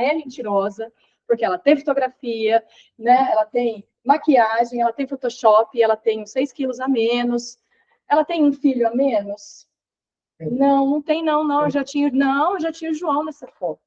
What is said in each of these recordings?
é mentirosa, porque ela tem fotografia, né? Ela tem maquiagem, ela tem Photoshop, ela tem uns 6 quilos a menos, ela tem um filho a menos. Não, não tem não, eu já tinha o João nessa foto.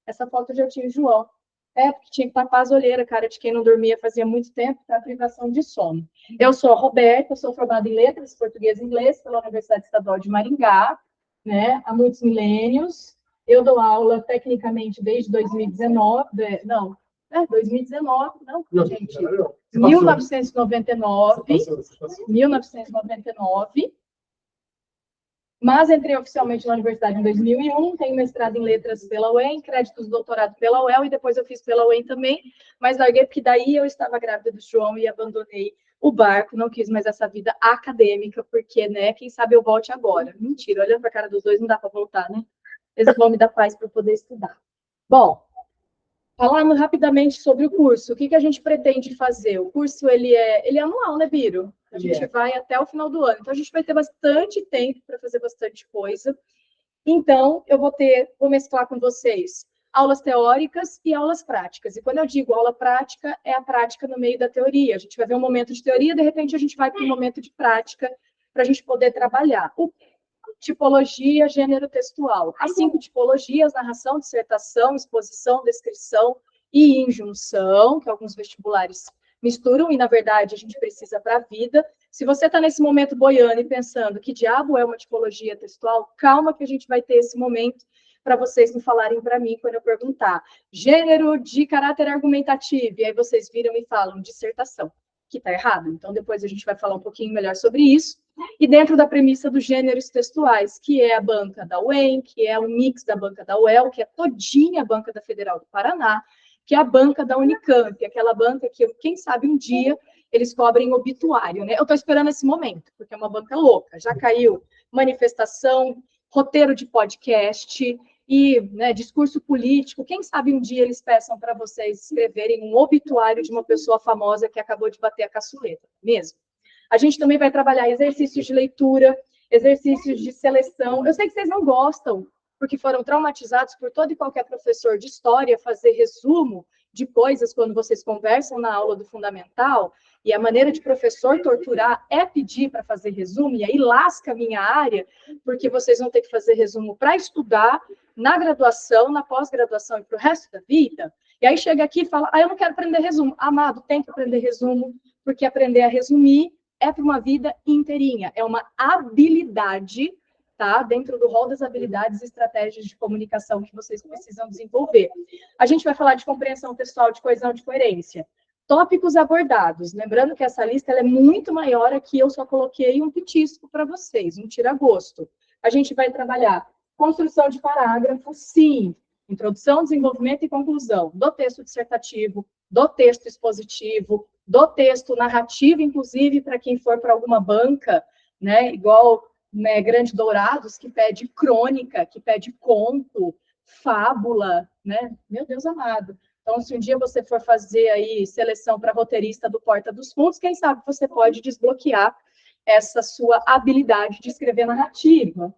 Essa foto já tinha o João. Porque tinha que tapar as olheiras, cara, de quem não dormia fazia muito tempo, para privação de sono. Eu sou a Roberta, sou formada em Letras, Português e Inglês, pela Universidade Estadual de Maringá, né, há muitos milênios. Eu dou aula, tecnicamente, desde 2019, 2019, gente, 1999, mas entrei oficialmente na universidade em 2001, tenho mestrado em letras pela UEM, créditos de doutorado pela UEL, e depois eu fiz pela UEM também, mas larguei porque daí eu estava grávida do João e abandonei o barco, não quis mais essa vida acadêmica, porque, né, quem sabe eu volte agora. Mentira, olhando para a cara dos dois, não dá para voltar, né? Eles vão me dar paz para eu poder estudar. Bom, falando rapidamente sobre o curso, o que a gente pretende fazer? O curso, ele é anual, né, Biro? A gente vai até o final do ano. Então, a gente vai ter bastante tempo para fazer bastante coisa. Então, eu vou mesclar com vocês aulas teóricas e aulas práticas. E quando eu digo aula prática, é a prática no meio da teoria. A gente vai ver um momento de teoria, de repente a gente vai para um momento de prática para a gente poder trabalhar. Tipologia, gênero textual. As 5 tipologias: narração, dissertação, exposição, descrição e injunção, que alguns vestibulares misturam, e, na verdade, a gente precisa para a vida. Se você está nesse momento boiando e pensando que diabo é uma tipologia textual, calma que a gente vai ter esse momento para vocês não falarem para mim quando eu perguntar gênero de caráter argumentativo, e aí vocês viram e falam dissertação, que está errado. Então, depois a gente vai falar um pouquinho melhor sobre isso. E dentro da premissa dos gêneros textuais, que é a banca da UEM, que é o mix da banca da UEL, que é todinha a banca da Federal do Paraná, que é a banca da Unicamp, aquela banca que, quem sabe, um dia eles cobrem obituário, né? Eu estou esperando esse momento, porque é uma banca louca. Já caiu manifestação, roteiro de podcast e, né, discurso político. Quem sabe um dia eles peçam para vocês escreverem um obituário de uma pessoa famosa que acabou de bater a caçuleta, mesmo. A gente também vai trabalhar exercícios de leitura, exercícios de seleção. Eu sei que vocês não gostam, porque foram traumatizados por todo e qualquer professor de história fazer resumo de coisas quando vocês conversam na aula do fundamental, e a maneira de professor torturar é pedir para fazer resumo, e aí lasca a minha área, porque vocês vão ter que fazer resumo para estudar na graduação, na pós-graduação e para o resto da vida. E aí chega aqui e fala, eu não quero aprender resumo. Amado, tem que aprender resumo, porque aprender a resumir é para uma vida inteirinha, é uma habilidade, tá? Dentro do rol das habilidades e estratégias de comunicação que vocês precisam desenvolver. A gente vai falar de compreensão textual, de coesão, de coerência. Tópicos abordados. Lembrando que essa lista ela é muito maior, aqui eu só coloquei um petisco para vocês, um tira-gosto. A gente vai trabalhar construção de parágrafo, sim, introdução, desenvolvimento e conclusão do texto dissertativo, do texto expositivo, do texto narrativo, inclusive para quem for para alguma banca, né, igual, né, Grande Dourados, que pede crônica, que pede conto, fábula, né? Meu Deus amado. Então, se um dia você for fazer aí seleção para roteirista do Porta dos Fundos, quem sabe você pode desbloquear essa sua habilidade de escrever narrativa.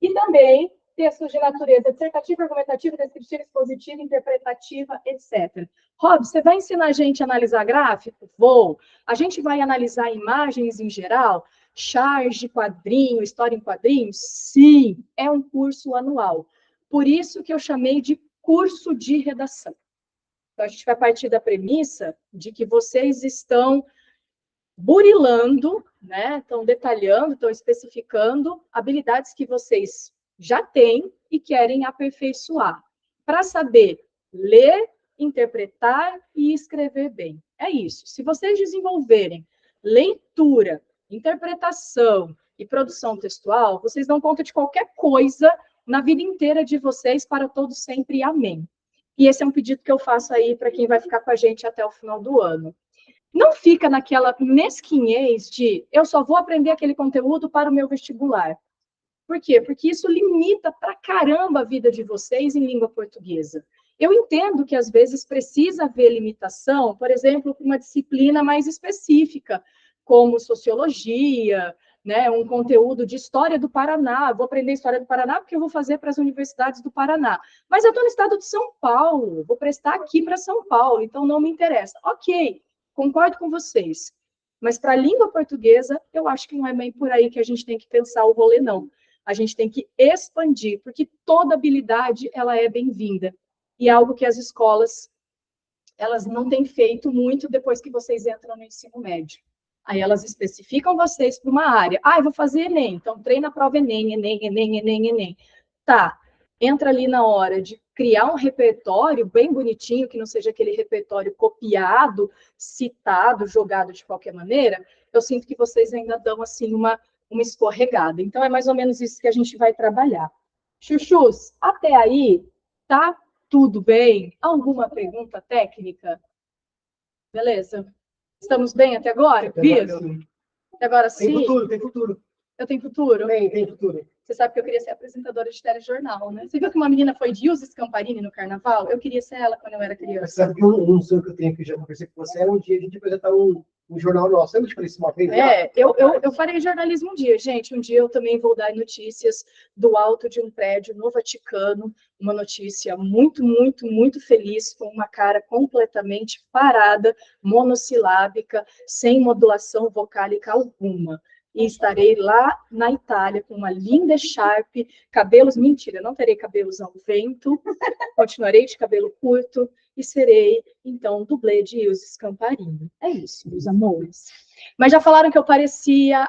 E também textos de natureza dissertativa, argumentativa, descritiva, expositiva, interpretativa, etc. Rob, você vai ensinar a gente a analisar gráfico? Vou. A gente vai analisar imagens em geral? Charge, quadrinho, história em quadrinhos? Sim, é um curso anual. Por isso que eu chamei de curso de redação. Então, a gente vai partir da premissa de que vocês estão burilando, né? Estão detalhando, estão especificando habilidades que vocês já têm e querem aperfeiçoar, para saber ler, interpretar e escrever bem. É isso. Se vocês desenvolverem leitura, interpretação e produção textual, vocês dão conta de qualquer coisa na vida inteira de vocês, para todos sempre. Amém. E esse é um pedido que eu faço aí para quem vai ficar com a gente até o final do ano. Não fica naquela mesquinhez de eu só vou aprender aquele conteúdo para o meu vestibular. Por quê? Porque isso limita pra caramba a vida de vocês em língua portuguesa. Eu entendo que às vezes precisa haver limitação, por exemplo, para uma disciplina mais específica, como sociologia, né, um conteúdo de história do Paraná. Vou aprender história do Paraná porque eu vou fazer para as universidades do Paraná. Mas eu estou no estado de São Paulo, vou prestar aqui para São Paulo, então não me interessa. Ok, concordo com vocês. Mas para a língua portuguesa, eu acho que não é bem por aí que a gente tem que pensar o rolê, não. A gente tem que expandir, porque toda habilidade ela é bem-vinda. E é algo que as escolas elas não têm feito muito depois que vocês entram no ensino médio. Aí elas especificam vocês para uma área. Ah, eu vou fazer Enem, então treina a prova Enem, Enem, Enem, Enem, Enem. Tá, entra ali na hora de criar um repertório bem bonitinho, que não seja aquele repertório copiado, citado, jogado de qualquer maneira. Eu sinto que vocês ainda dão, assim, uma escorregada. Então, é mais ou menos isso que a gente vai trabalhar. Chuchus, até aí, tá tudo bem? Alguma pergunta técnica? Beleza? Estamos bem até agora? Viram? Até agora sim? Tem futuro, tem futuro. Eu tenho futuro? Tem futuro. Você sabe que eu queria ser apresentadora de telejornal, né? Você viu que uma menina foi de Ilse Scamparini no carnaval? Eu queria ser ela quando eu era criança. Você sabe que um sonho que eu tenho, que já conversei com você, é um dia a gente apresentar um jornal nosso. Eu te falei isso uma vez? Eu farei jornalismo um dia, gente. Um dia eu também vou dar notícias do alto de um prédio no Vaticano, uma notícia muito, muito, muito feliz, com uma cara completamente parada, monossilábica, sem modulação vocálica alguma. E estarei lá na Itália com uma linda Sharp, cabelos, mentira, não terei cabelos ao vento, continuarei de cabelo curto e serei, então, dublê de Ilse Scamparini. É isso, meus amores. Mas já falaram que eu parecia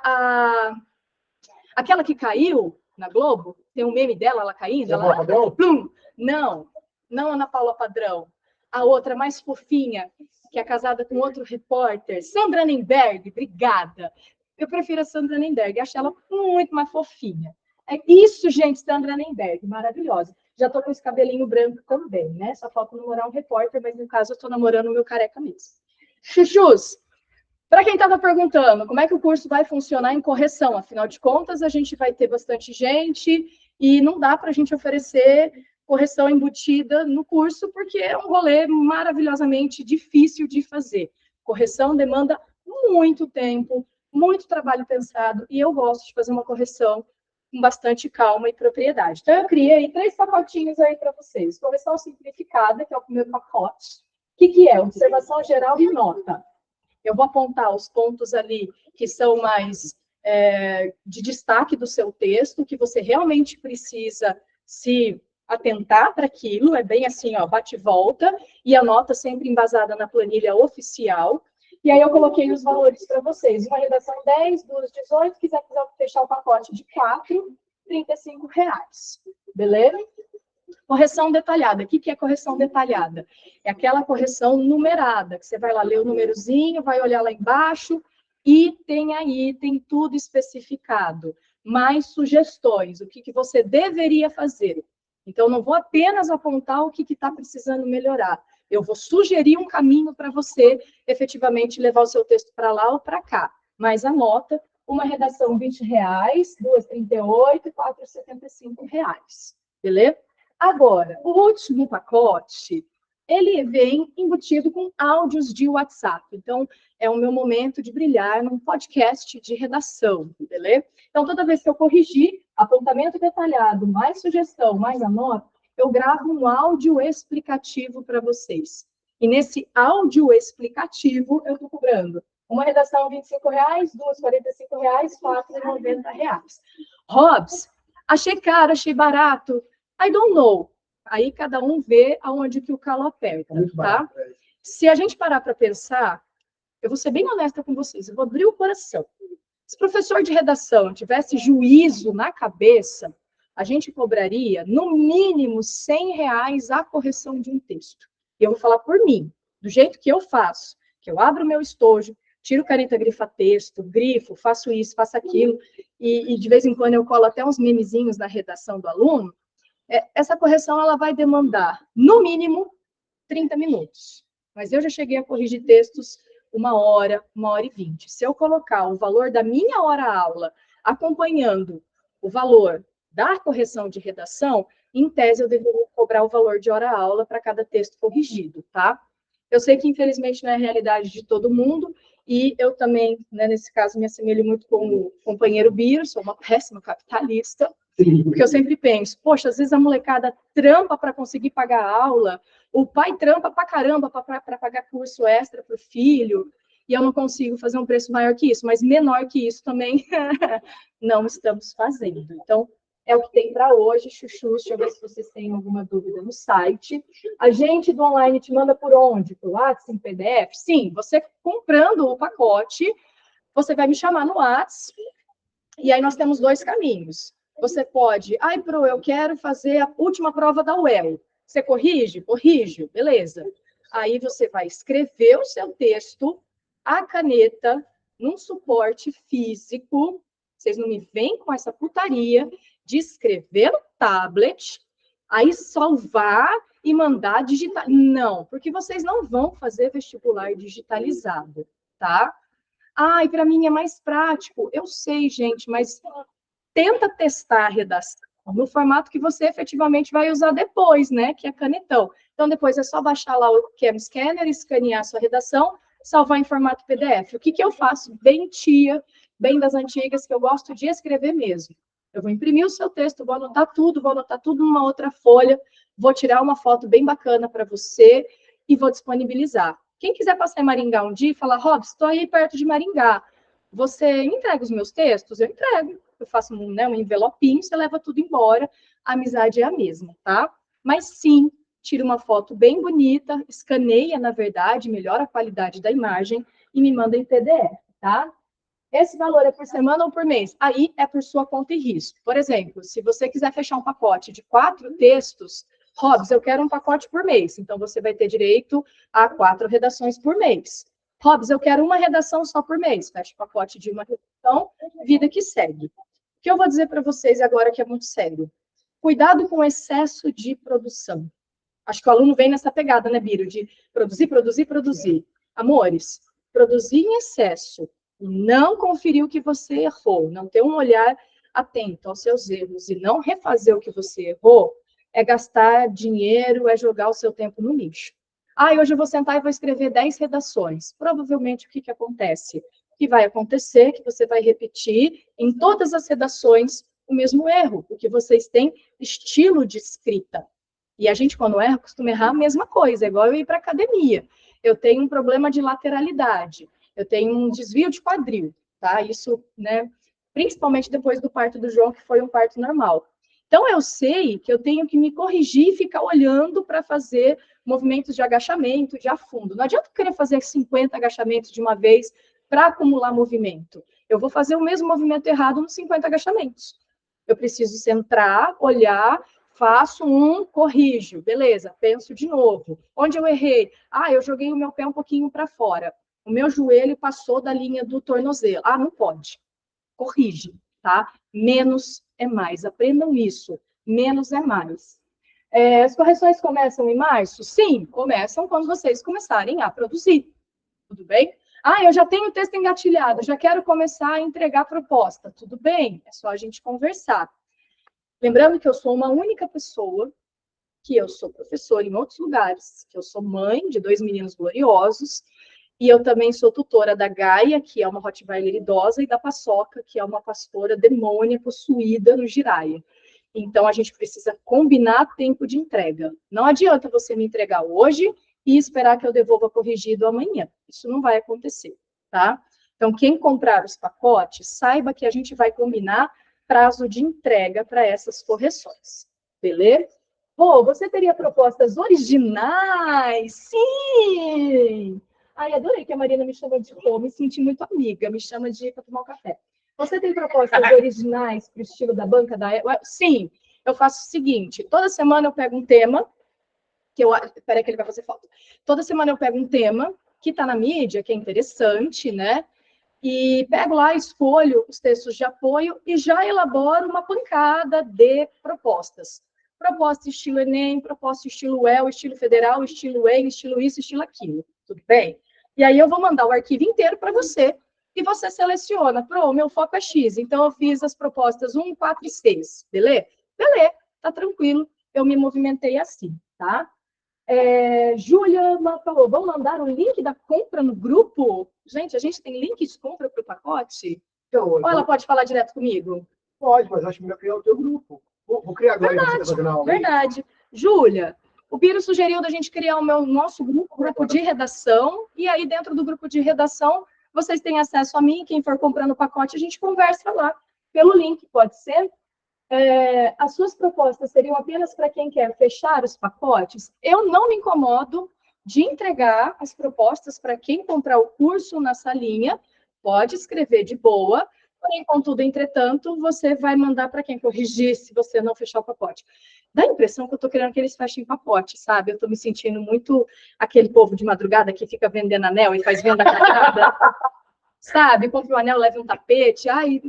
aquela que caiu na Globo? Tem um meme dela, ela caindo? Ela... Plum! Não, não Ana Paula Padrão. A outra, mais fofinha, que é casada com outro repórter, Sandra Nemberg, obrigada. Eu prefiro a Sandra Nemberg, acho ela muito mais fofinha. É isso, gente, Sandra Nemberg, maravilhosa. Já estou com esse cabelinho branco também, né? Só falta namorar um repórter, mas no caso eu estou namorando o meu careca mesmo. Chuchus, para quem estava perguntando como é que o curso vai funcionar em correção, afinal de contas, a gente vai ter bastante gente e não dá para a gente oferecer correção embutida no curso, porque é um rolê maravilhosamente difícil de fazer. Correção demanda muito tempo, muito trabalho pensado, e eu gosto de fazer uma correção com bastante calma e propriedade. Então, eu criei 3 pacotinhos aí para vocês. Correção simplificada, que é o primeiro pacote. O que é? Observação geral e nota. Eu vou apontar os pontos ali que são mais de destaque do seu texto, que você realmente precisa se atentar para aquilo, é bem assim, ó, bate e volta, e a nota sempre embasada na planilha oficial. E aí eu coloquei os valores para vocês. Uma redação 10, 2, 18, quiser fechar o pacote de 4, R$35. Beleza? Correção detalhada. O que é correção detalhada? É aquela correção numerada, que você vai lá ler o númerozinho, vai olhar lá embaixo, item a item, tudo especificado. Mais sugestões, o que você deveria fazer. Então, não vou apenas apontar o que está precisando melhorar. Eu vou sugerir um caminho para você, efetivamente, levar o seu texto para lá ou para cá. Mas anota, uma redação R$20, 2,38 e 4,75. Beleza? Agora, o último pacote, ele vem embutido com áudios de WhatsApp. Então, é o meu momento de brilhar num podcast de redação, beleza? Então, toda vez que eu corrigir, apontamento detalhado, mais sugestão, mais a nota, eu gravo um áudio explicativo para vocês. E nesse áudio explicativo, eu estou cobrando uma redação R$25, 2, R$45, 4, R$90. Robs, achei caro, achei barato. I don't know. Aí cada um vê aonde que o calo aperta, tá? Se a gente parar para pensar, eu vou ser bem honesta com vocês, eu vou abrir o coração. Se o professor de redação tivesse juízo na cabeça, a gente cobraria, no mínimo, R$100 a correção de um texto. E eu vou falar por mim, do jeito que eu faço, que eu abro o meu estojo, tiro caneta, grifa texto, grifo, faço isso, faço aquilo, e de vez em quando eu colo até uns memezinhos na redação do aluno. Essa correção ela vai demandar, no mínimo, 30 minutos. Mas eu já cheguei a corrigir textos 1 hora, 1h20. Se eu colocar o valor da minha hora-aula acompanhando o valor da correção de redação, em tese eu deveria cobrar o valor de hora-aula para cada texto corrigido, tá? Eu sei que, infelizmente, não é a realidade de todo mundo, E eu também, né, nesse caso, me assemelho muito com o companheiro Biro, sou uma péssima capitalista, porque eu sempre penso, poxa, às vezes a molecada trampa para conseguir pagar a aula, o pai trampa para caramba para pagar curso extra para o filho, e eu não consigo fazer um preço maior que isso, mas menor que isso também não estamos fazendo. Então, é o que tem para hoje, chuchus. Deixa eu ver se vocês têm alguma dúvida no site. A gente do online te manda por onde? Por WhatsApp, em PDF? Sim, você comprando o pacote, você vai me chamar no WhatsApp, e aí nós temos dois caminhos. Você pode, Pro, eu quero fazer a última prova da UEL. Você corrige? Corrige, beleza. Aí você vai escrever o seu texto, a caneta, num suporte físico. Vocês não me vêm com essa putaria de escrever no tablet, aí salvar e mandar digitar. Não, porque vocês não vão fazer vestibular digitalizado, tá? E para mim é mais prático. Eu sei, gente, mas tenta testar a redação no formato que você efetivamente vai usar depois, né? Que é canetão. Então, depois é só baixar lá o Cam Scanner, escanear a sua redação, salvar em formato PDF. O que eu faço? Bem tia, bem das antigas, que eu gosto de escrever mesmo. Eu vou imprimir o seu texto, vou anotar tudo numa outra folha, vou tirar uma foto bem bacana para você e vou disponibilizar. Quem quiser passar em Maringá um dia e falar, Robson, estou aí perto de Maringá, você entrega os meus textos? Eu entrego. Eu faço um envelopinho, você leva tudo embora, a amizade é a mesma, tá? Mas sim, tira uma foto bem bonita, escaneia, na verdade, melhora a qualidade da imagem e me manda em PDF, tá? Esse valor é por semana ou por mês? Aí é por sua conta e risco. Por exemplo, se você quiser fechar um pacote de 4 textos, Robs, eu quero um pacote por mês. Então, você vai ter direito a 4 redações por mês. Robs, eu quero uma redação só por mês. Fecha o pacote de uma redação, vida que segue. O que eu vou dizer para vocês agora que é muito sério? Cuidado com o excesso de produção. Acho que o aluno vem nessa pegada, né, Biro? De produzir, produzir, produzir. Amores, produzir em excesso e não conferir o que você errou, não ter um olhar atento aos seus erros e não refazer o que você errou, é gastar dinheiro, é jogar o seu tempo no lixo. Hoje eu vou sentar e vou escrever 10 redações. Provavelmente, o que acontece? O que vai acontecer é que você vai repetir em todas as redações o mesmo erro, porque vocês têm estilo de escrita. E a gente, quando erra, costuma errar a mesma coisa, é igual eu ir para a academia. Eu tenho um problema de lateralidade, eu tenho um desvio de quadril, tá? Isso, né, principalmente depois do parto do João, que foi um parto normal. Então, eu sei que eu tenho que me corrigir e ficar olhando para fazer movimentos de agachamento, de afundo. Não adianta eu querer fazer 50 agachamentos de uma vez para acumular movimento. Eu vou fazer o mesmo movimento errado nos 50 agachamentos. Eu preciso centrar, olhar, faço um, corrijo, beleza, penso de novo. Onde eu errei? Eu joguei o meu pé um pouquinho para fora. O meu joelho passou da linha do tornozelo. Não pode. Corrige, tá? Menos é mais. Aprendam isso. Menos é mais. As correções começam em março? Sim, começam quando vocês começarem a produzir. Tudo bem? Eu já tenho o texto engatilhado, já quero começar a entregar a proposta. Tudo bem, é só a gente conversar. Lembrando que eu sou uma única pessoa, que eu sou professora em outros lugares, que eu sou mãe de 2 meninos gloriosos, e eu também sou tutora da Gaia, que é uma Rottweiler idosa, e da Paçoca, que é uma pastora demônia possuída no Giraia. Então, a gente precisa combinar tempo de entrega. Não adianta você me entregar hoje e esperar que eu devolva corrigido amanhã. Isso não vai acontecer, tá? Então, quem comprar os pacotes, saiba que a gente vai combinar prazo de entrega para essas correções, beleza? Você teria propostas originais? Sim! Adorei que a Marina me chama de Rô, me senti muito amiga, me chama de para tomar um café. Você tem propostas originais para o estilo da banca da Eva? Sim, eu faço o seguinte, toda semana eu pego um tema, espera que ele vai fazer falta. Toda semana eu pego um tema que está na mídia, que é interessante, né? E pego lá, escolho os textos de apoio e já elaboro uma pancada de propostas. Proposta estilo Enem, proposta estilo UEL, estilo federal, estilo EM, estilo isso, estilo aquilo. Tudo bem? E aí eu vou mandar o arquivo inteiro para você e você seleciona. O meu foco é X, então eu fiz as propostas 1, 4 e 6. Beleza? Beleza, tá tranquilo. Eu me movimentei assim, tá? Júlia falou, vamos mandar o link da compra no grupo? Gente, a gente tem link de compra para o pacote? Então, Ou ela pode falar direto comigo? Pode, mas acho melhor criar o teu grupo. Vou criar agora. Verdade, você tá fazendo aula, verdade. Júlia, o Biro sugeriu da gente criar o nosso grupo de redação, e aí dentro do grupo de redação, vocês têm acesso a mim, quem for comprando o pacote, a gente conversa lá pelo link, pode ser? As suas propostas seriam apenas para quem quer fechar os pacotes? Eu não me incomodo de entregar as propostas para quem comprar o curso na salinha, pode escrever de boa, porém, contudo, entretanto, você vai mandar para quem corrigir se você não fechar o pacote. Dá a impressão que eu estou querendo que eles fechem pacote, sabe? Eu estou me sentindo muito aquele povo de madrugada que fica vendendo anel e faz venda carregada, sabe? Compre um anel, leve um tapete. Ai,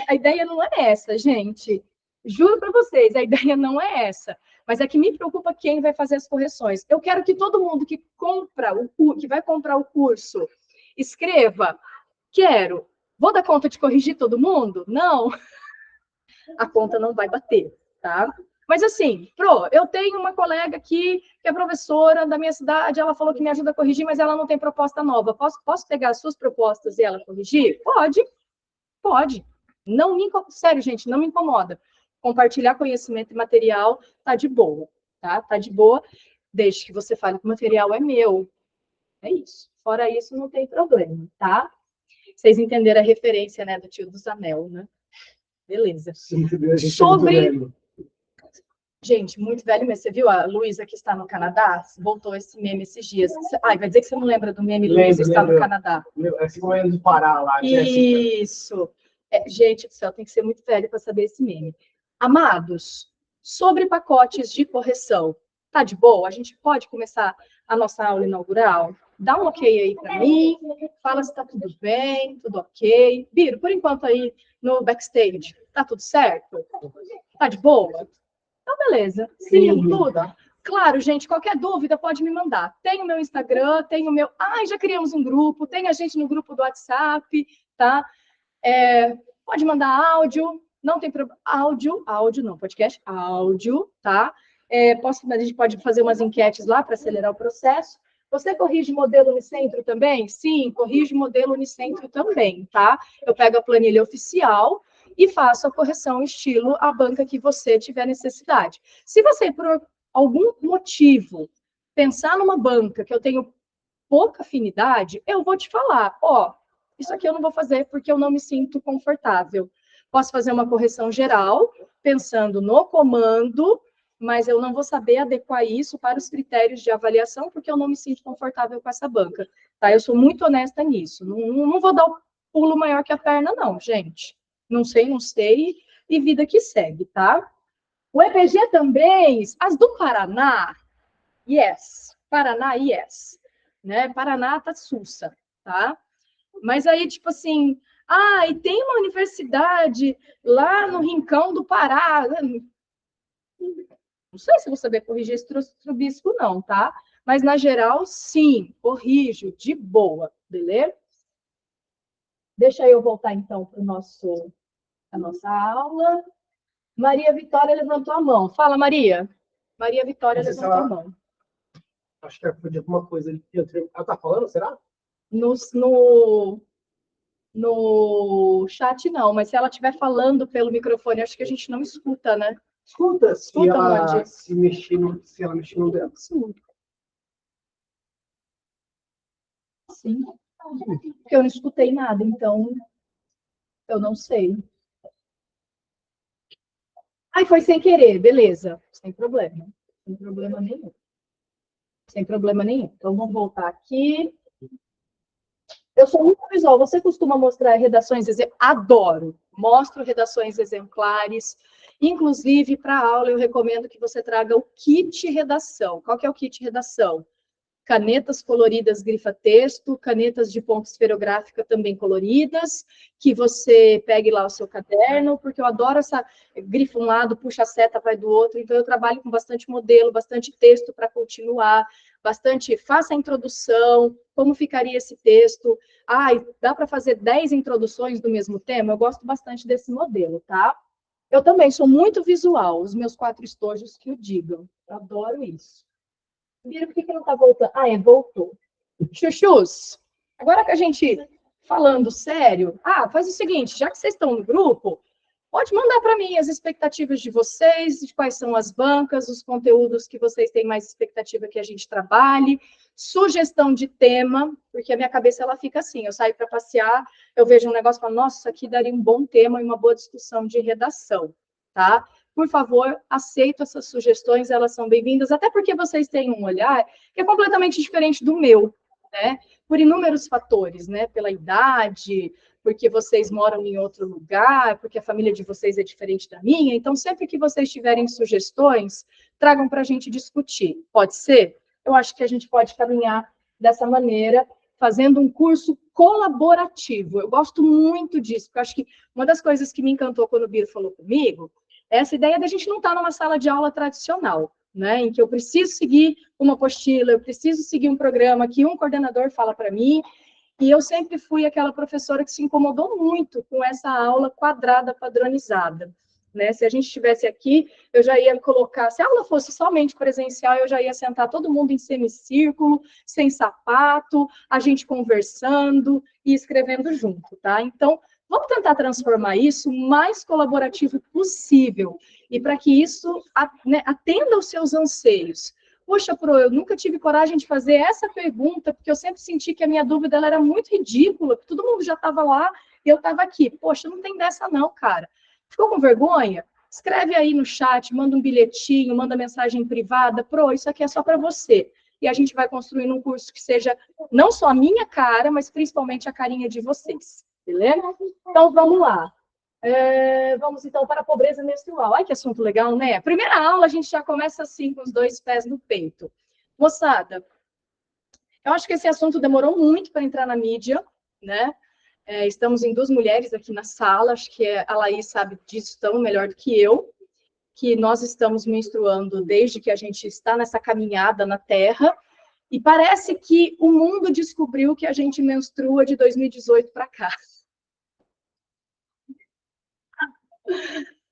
a ideia não é essa, gente. Juro para vocês, a ideia não é essa. Mas é que me preocupa quem vai fazer as correções. Eu quero que todo mundo que vai comprar o curso escreva, quero. Vou dar conta de corrigir todo mundo? Não. A conta não vai bater, tá? Mas assim, eu tenho uma colega aqui que é professora da minha cidade, ela falou que me ajuda a corrigir, mas ela não tem proposta nova. Posso pegar as suas propostas e ela corrigir? Pode. Não me sério, gente, não me incomoda. Compartilhar conhecimento e material tá de boa, tá? Tá de boa, desde que você fale que o material é meu. É isso. Fora isso, não tem problema, tá? Vocês entenderam a referência, né, do tio dos anel, né? Beleza. Sim, sobre... Gente, muito velho, mas você viu a Luísa que está no Canadá? Voltou esse meme esses dias. Ai, vai dizer que você não lembra do meme Luísa está no Canadá? É 5 anos de Pará lá. Isso. Gente do céu, tem que ser muito velho para saber esse meme. Amados, sobre pacotes de correção, tá de boa? A gente pode começar a nossa aula inaugural? Dá um ok aí para mim, fala se tá tudo bem, tudo ok. Biro, por enquanto aí no backstage, tá tudo certo? Tá de boa? Então, beleza. Sim, tudo. Claro, gente, qualquer dúvida pode me mandar. Tem o meu Instagram, tem o meu... já criamos um grupo, tem a gente no grupo do WhatsApp, tá? Pode mandar áudio, não tem problema. Áudio não, podcast, áudio, tá? A gente pode fazer umas enquetes lá para acelerar o processo. Você corrige modelo Unicentro também? Sim, corrige modelo Unicentro também, tá? Eu pego a planilha oficial e faço a correção estilo a banca que você tiver necessidade. Se você, por algum motivo, pensar numa banca que eu tenho pouca afinidade, eu vou te falar, isso aqui eu não vou fazer porque eu não me sinto confortável. Posso fazer uma correção geral, pensando no comando, mas eu não vou saber adequar isso para os critérios de avaliação, porque eu não me sinto confortável com essa banca. Tá? Eu sou muito honesta nisso. Não vou dar o pulo maior que a perna, não, gente. Não sei, e vida que segue, tá? O EPG também, as do Paraná, yes. Paraná, yes. Né? Paraná tá sussa, tá? Mas aí, tipo assim, e tem uma universidade lá no Rincão do Pará. Não sei se vou saber corrigir esse trubisco, não, tá? Mas, na geral, sim, corrijo, de boa, beleza? Deixa eu voltar, então, para a nossa aula. Maria Vitória levantou a mão. Fala, Maria. Maria Vitória levantou a mão. Acho que foi de alguma coisa. Ela tá falando, será? No chat, não, mas se ela estiver falando pelo microfone, acho que a gente não escuta, né? Escuta, se ela onde? Se ela mexer no dela. Sim. Porque eu não escutei nada, então eu não sei. Foi sem querer, beleza. Sem problema. Sem problema nenhum. Sem problema nenhum. Então, vamos voltar aqui. Eu sou muito visual. Você costuma mostrar redações exemplares? Adoro. Mostro redações exemplares. Inclusive, para a aula, eu recomendo que você traga o kit redação. Qual que é o kit redação? Canetas coloridas grifa-texto, canetas de ponta esferográfica também coloridas, que você pegue lá o seu caderno, porque eu adoro essa grifa um lado, puxa a seta, vai do outro, então eu trabalho com bastante modelo, bastante texto para continuar, faça a introdução, como ficaria esse texto, dá para fazer 10 introduções do mesmo tema? Eu gosto bastante desse modelo, tá? Eu também sou muito visual, os meus 4 estojos que o digam, eu adoro isso. Viram por que não tá voltando? Ah, voltou. Chuchus, agora que a gente falando sério, faz o seguinte, já que vocês estão no grupo, pode mandar para mim as expectativas de vocês, de quais são as bancas, os conteúdos que vocês têm mais expectativa que a gente trabalhe, sugestão de tema, porque a minha cabeça ela fica assim, eu saio para passear, eu vejo um negócio e falo, nossa, isso aqui daria um bom tema e uma boa discussão de redação, tá? Por favor, aceito essas sugestões, elas são bem-vindas, até porque vocês têm um olhar que é completamente diferente do meu, né? Por inúmeros fatores, né? Pela idade, porque vocês moram em outro lugar, porque a família de vocês é diferente da minha. Então, sempre que vocês tiverem sugestões, tragam para a gente discutir. Pode ser? Eu acho que a gente pode caminhar dessa maneira, fazendo um curso colaborativo. Eu gosto muito disso, porque eu acho que uma das coisas que me encantou quando o Biro falou comigo é essa ideia da gente não estar numa sala de aula tradicional, né, em que eu preciso seguir uma apostila, eu preciso seguir um programa que um coordenador fala para mim, e eu sempre fui aquela professora que se incomodou muito com essa aula quadrada, padronizada, né, se a gente estivesse aqui, eu já ia colocar, se a aula fosse somente presencial, eu já ia sentar todo mundo em semicírculo, sem sapato, a gente conversando e escrevendo junto, tá? Então, vamos tentar transformar isso o mais colaborativo possível, e para que isso atenda aos seus anseios. Poxa, Pro, eu nunca tive coragem de fazer essa pergunta, porque eu sempre senti que a minha dúvida ela era muito ridícula, que todo mundo já estava lá e eu estava aqui. Poxa, não tem dessa não, cara. Ficou com vergonha? Escreve aí no chat, manda um bilhetinho, manda mensagem privada. Pro, isso aqui é só para você. E a gente vai construir um curso que seja não só a minha cara, mas principalmente a carinha de vocês. Beleza? Então, vamos lá. Vamos, então, para a pobreza menstrual. Ai, que assunto legal, né? Primeira aula, a gente já começa assim, com os 2 pés no peito. Moçada, eu acho que esse assunto demorou muito para entrar na mídia, né? Estamos em 2 mulheres aqui na sala, acho que a Laís sabe disso tão melhor do que eu, que nós estamos menstruando desde que a gente está nessa caminhada na Terra, e parece que o mundo descobriu que a gente menstrua de 2018 para cá.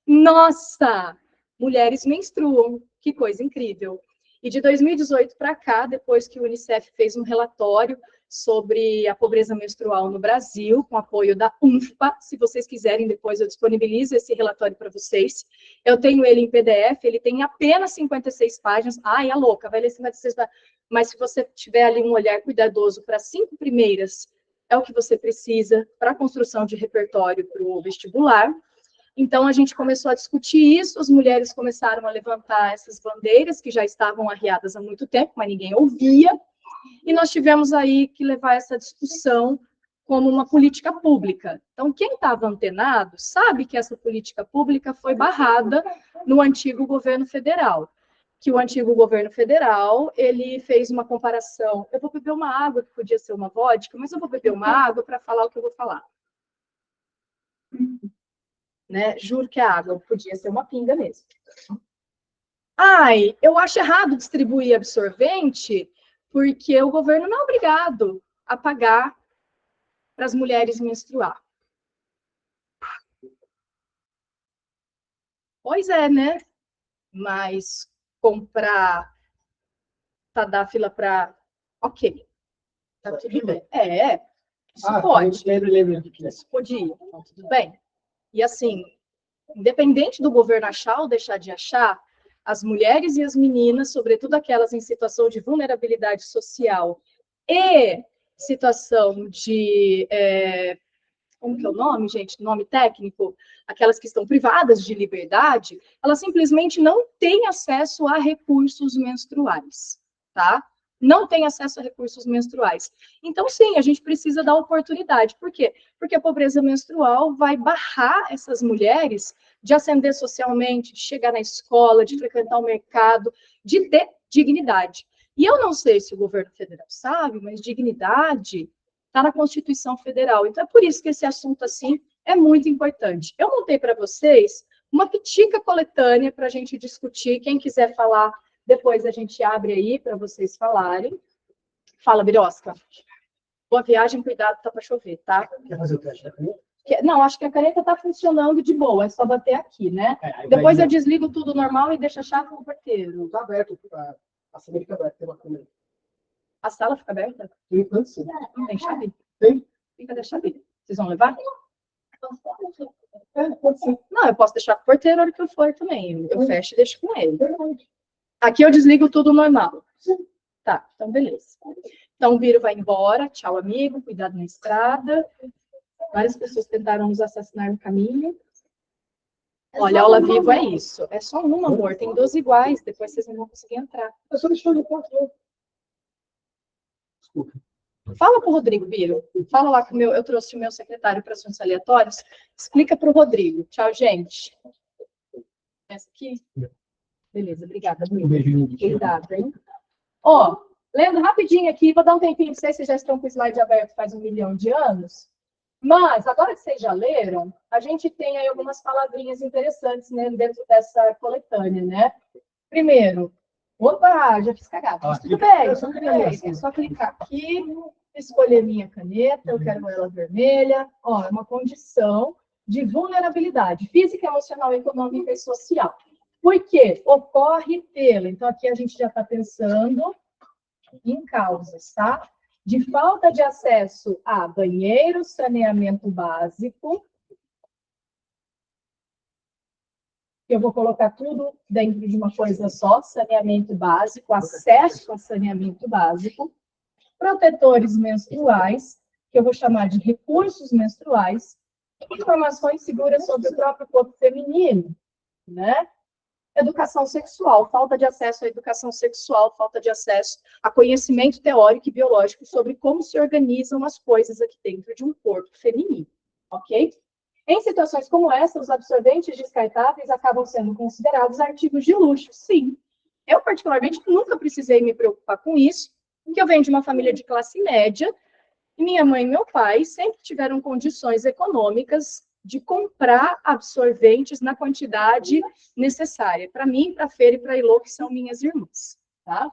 Nossa! Mulheres menstruam, que coisa incrível. E de 2018 para cá, depois que o Unicef fez um relatório sobre a pobreza menstrual no Brasil, com apoio da UNFPA, se vocês quiserem, depois eu disponibilizo esse relatório para vocês. Eu tenho ele em PDF, ele tem apenas 56 páginas. Ai, é louca, vai ler 56 páginas. Mas se você tiver ali um olhar cuidadoso para as 5 primeiras, é o que você precisa para a construção de repertório para o vestibular. Então, a gente começou a discutir isso, as mulheres começaram a levantar essas bandeiras, que já estavam arriadas há muito tempo, mas ninguém ouvia, e nós tivemos aí que levar essa discussão como uma política pública. Então, quem estava antenado sabe que essa política pública foi barrada no antigo governo federal, que o antigo governo federal, ele fez uma comparação, eu vou beber uma água, que podia ser uma vodka, mas eu vou beber uma água para falar o que eu vou falar. Né? Juro que a água podia ser uma pinga mesmo. Ai, eu acho errado distribuir absorvente, porque o governo não é obrigado a pagar para as mulheres menstruar. Pois é, né? Mas comprar Tadafila para... Ok, tá tudo bem. Isso pode. Lembro. Isso podia, tá tudo bem. E assim, independente do governo achar ou deixar de achar, as mulheres e as meninas, sobretudo aquelas em situação de vulnerabilidade social e situação de... como que é o nome, gente? Nome técnico? Aquelas que estão privadas de liberdade, elas simplesmente não têm acesso a recursos menstruais, tá? Não tem acesso a recursos menstruais. Então, sim, a gente precisa dar oportunidade. Por quê? Porque a pobreza menstrual vai barrar essas mulheres de ascender socialmente, de chegar na escola, de frequentar o mercado, de ter dignidade. E eu não sei se o governo federal sabe, mas dignidade está na Constituição Federal. Então, é por isso que esse assunto, assim, é muito importante. Eu montei para vocês uma pitica coletânea para a gente discutir. Quem quiser falar, depois a gente abre aí para vocês falarem. Fala, Birosca. Boa viagem, cuidado, tá para chover, tá? Quer fazer o teste da caneta? Não, acho que a caneta está funcionando de boa, é só bater aqui, né? Depois eu desligo tudo normal e deixo a chave no porteiro. Tá aberto. A sala fica aberta, tem uma câmera. A sala fica aberta? Por enquanto, sim. Não tem chave? Tem? Fica da chave. Vocês vão levar? Pode ser. Não, eu posso deixar com o porteiro a hora que eu for também. Eu fecho e deixo com ele. Verdade. Aqui eu desligo tudo normal. Sim. Tá, então beleza. Então o Biro vai embora. Tchau, amigo. Cuidado na estrada. Várias pessoas tentaram nos assassinar no caminho. Olha, aula viva é isso. É só uma, amor. Tem 12 iguais. Depois vocês não vão conseguir entrar. Eu só deixo no quarto. Desculpa. Fala pro Rodrigo, Biro. Fala lá com o meu. Eu trouxe o meu secretário para assuntos aleatórios. Explica pro Rodrigo. Tchau, gente. Essa aqui? Beleza, obrigada, Um Biro. beijinho. Cuidado, hein? Ó, lendo rapidinho aqui, vou dar um tempinho para vocês já estão com o slide aberto faz 1 milhão de anos. Mas, agora que vocês já leram, a gente tem aí algumas palavrinhas interessantes, né, dentro dessa coletânea, né? Primeiro, opa, já fiz cagada. Mas tudo bem, tudo bem. É só clicar aqui, escolher minha caneta, eu quero ela vermelha. Ó, é uma condição de vulnerabilidade física, emocional, econômica e social. Por quê? Ocorre pela. Então, aqui a gente já está pensando em causas, tá? De falta de acesso a banheiro, saneamento básico. Eu vou colocar tudo dentro de uma coisa só, saneamento básico, acesso a saneamento básico. Protetores menstruais, que eu vou chamar de recursos menstruais. Informações seguras sobre o próprio corpo feminino, né? Educação sexual, falta de acesso à educação sexual, falta de acesso a conhecimento teórico e biológico sobre como se organizam as coisas aqui dentro de um corpo feminino, ok? Em situações como essa, os absorventes descartáveis acabam sendo considerados artigos de luxo, sim. Eu, particularmente, nunca precisei me preocupar com isso, porque eu venho de uma família de classe média, e minha mãe e meu pai sempre tiveram condições econômicas de comprar absorventes na quantidade necessária. Para mim, para a Feira e para a Ilô, que são minhas irmãs. Tá?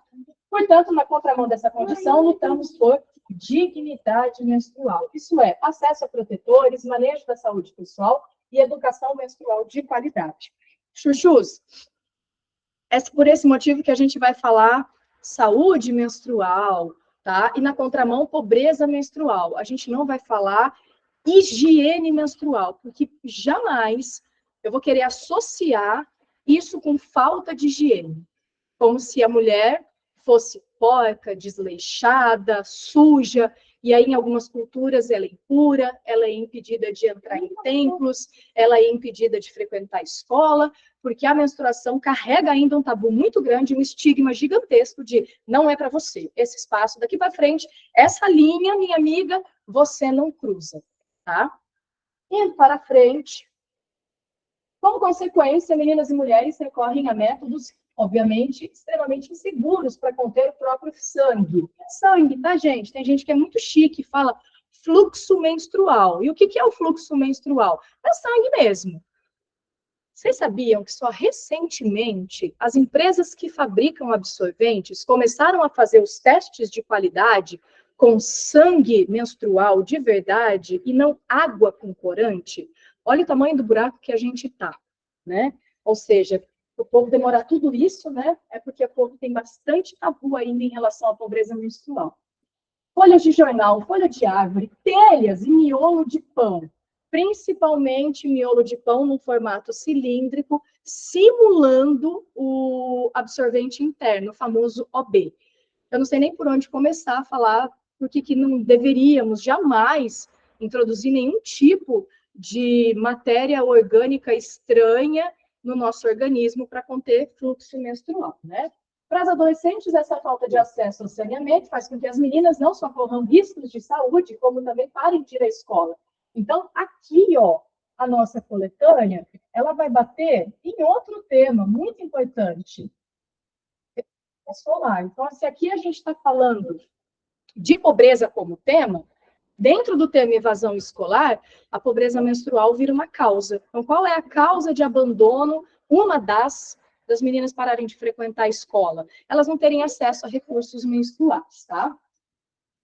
Portanto, na contramão dessa condição, lutamos por dignidade menstrual. Isso é, acesso a protetores, manejo da saúde pessoal e educação menstrual de qualidade. Chuchus, é por esse motivo que a gente vai falar saúde menstrual, tá? E na contramão, pobreza menstrual. A gente não vai falar higiene menstrual, porque jamais eu vou querer associar isso com falta de higiene, como se a mulher fosse porca, desleixada, suja, e aí em algumas culturas ela é impura, ela é impedida de entrar em templos, ela é impedida de frequentar a escola, porque a menstruação carrega ainda um tabu muito grande, um estigma gigantesco de não é para você, esse espaço daqui para frente, essa linha, minha amiga, você não cruza. Tá? Indo para frente, como consequência, meninas e mulheres recorrem a métodos, obviamente, extremamente inseguros para conter o próprio sangue. Sangue, tá, gente? Tem gente que é muito chique e fala fluxo menstrual. E o que é o fluxo menstrual? É sangue mesmo. Vocês sabiam que só recentemente as empresas que fabricam absorventes começaram a fazer os testes de qualidade com sangue menstrual de verdade e não água com corante? Olha o tamanho do buraco que a gente está, né? Ou seja, o povo demorar tudo isso, né? É porque o povo tem bastante tabu ainda em relação à pobreza menstrual. Folhas de jornal, folha de árvore, telhas e miolo de pão. Principalmente miolo de pão no formato cilíndrico, simulando o absorvente interno, o famoso OB. Eu não sei nem por onde começar a falar, porque que não deveríamos jamais introduzir nenhum tipo de matéria orgânica estranha no nosso organismo para conter fluxo menstrual, né? Para as adolescentes, essa falta de acesso ao saneamento faz com que as meninas não só corram riscos de saúde, como também parem de ir à escola. Então, aqui, ó, a nossa coletânea, ela vai bater em outro tema muito importante. Solar. Então, se aqui a gente está falando de pobreza como tema, dentro do tema evasão escolar, a pobreza menstrual vira uma causa. Então, qual é a causa de abandono? Uma das meninas pararem de frequentar a escola. Elas não terem acesso a recursos menstruais, tá?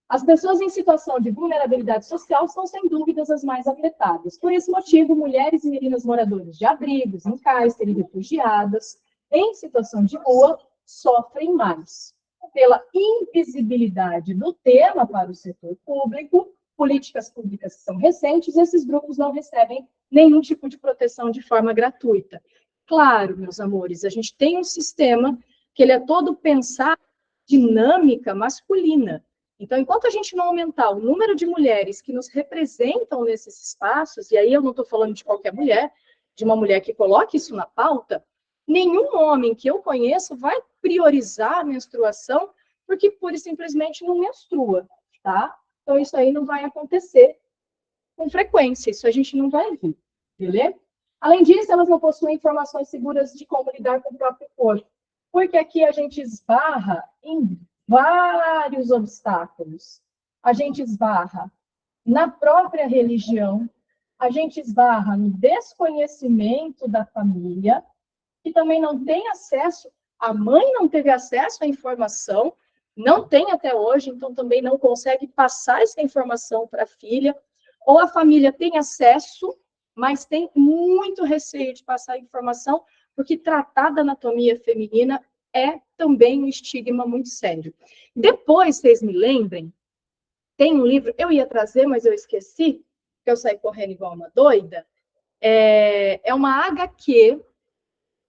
As pessoas em situação de vulnerabilidade social são, sem dúvidas, as mais afetadas. Por esse motivo, mulheres e meninas moradoras de abrigos, em cárcere, refugiadas, em situação de rua, sofrem mais. Pela invisibilidade do tema para o setor público, políticas públicas que são recentes, esses grupos não recebem nenhum tipo de proteção de forma gratuita. Claro, meus amores, a gente tem um sistema que ele é todo pensado dinâmica masculina. Então, enquanto a gente não aumentar o número de mulheres que nos representam nesses espaços, e aí eu não estou falando de qualquer mulher, de uma mulher que coloque isso na pauta, nenhum homem que eu conheço vai priorizar a menstruação porque pura e simplesmente não menstrua, tá? Então, isso aí não vai acontecer com frequência, isso a gente não vai ver, beleza? Além disso, elas não possuem informações seguras de como lidar com o próprio corpo, porque aqui a gente esbarra em vários obstáculos. A gente esbarra na própria religião, a gente esbarra no desconhecimento da família, que também não tem acesso, a mãe não teve acesso à informação, não tem até hoje, então também não consegue passar essa informação para a filha, ou a família tem acesso, mas tem muito receio de passar a informação, porque tratar da anatomia feminina é também um estigma muito sério. Depois, vocês me lembrem, tem um livro, eu ia trazer, mas eu esqueci, que eu saí correndo igual uma doida, é uma HQ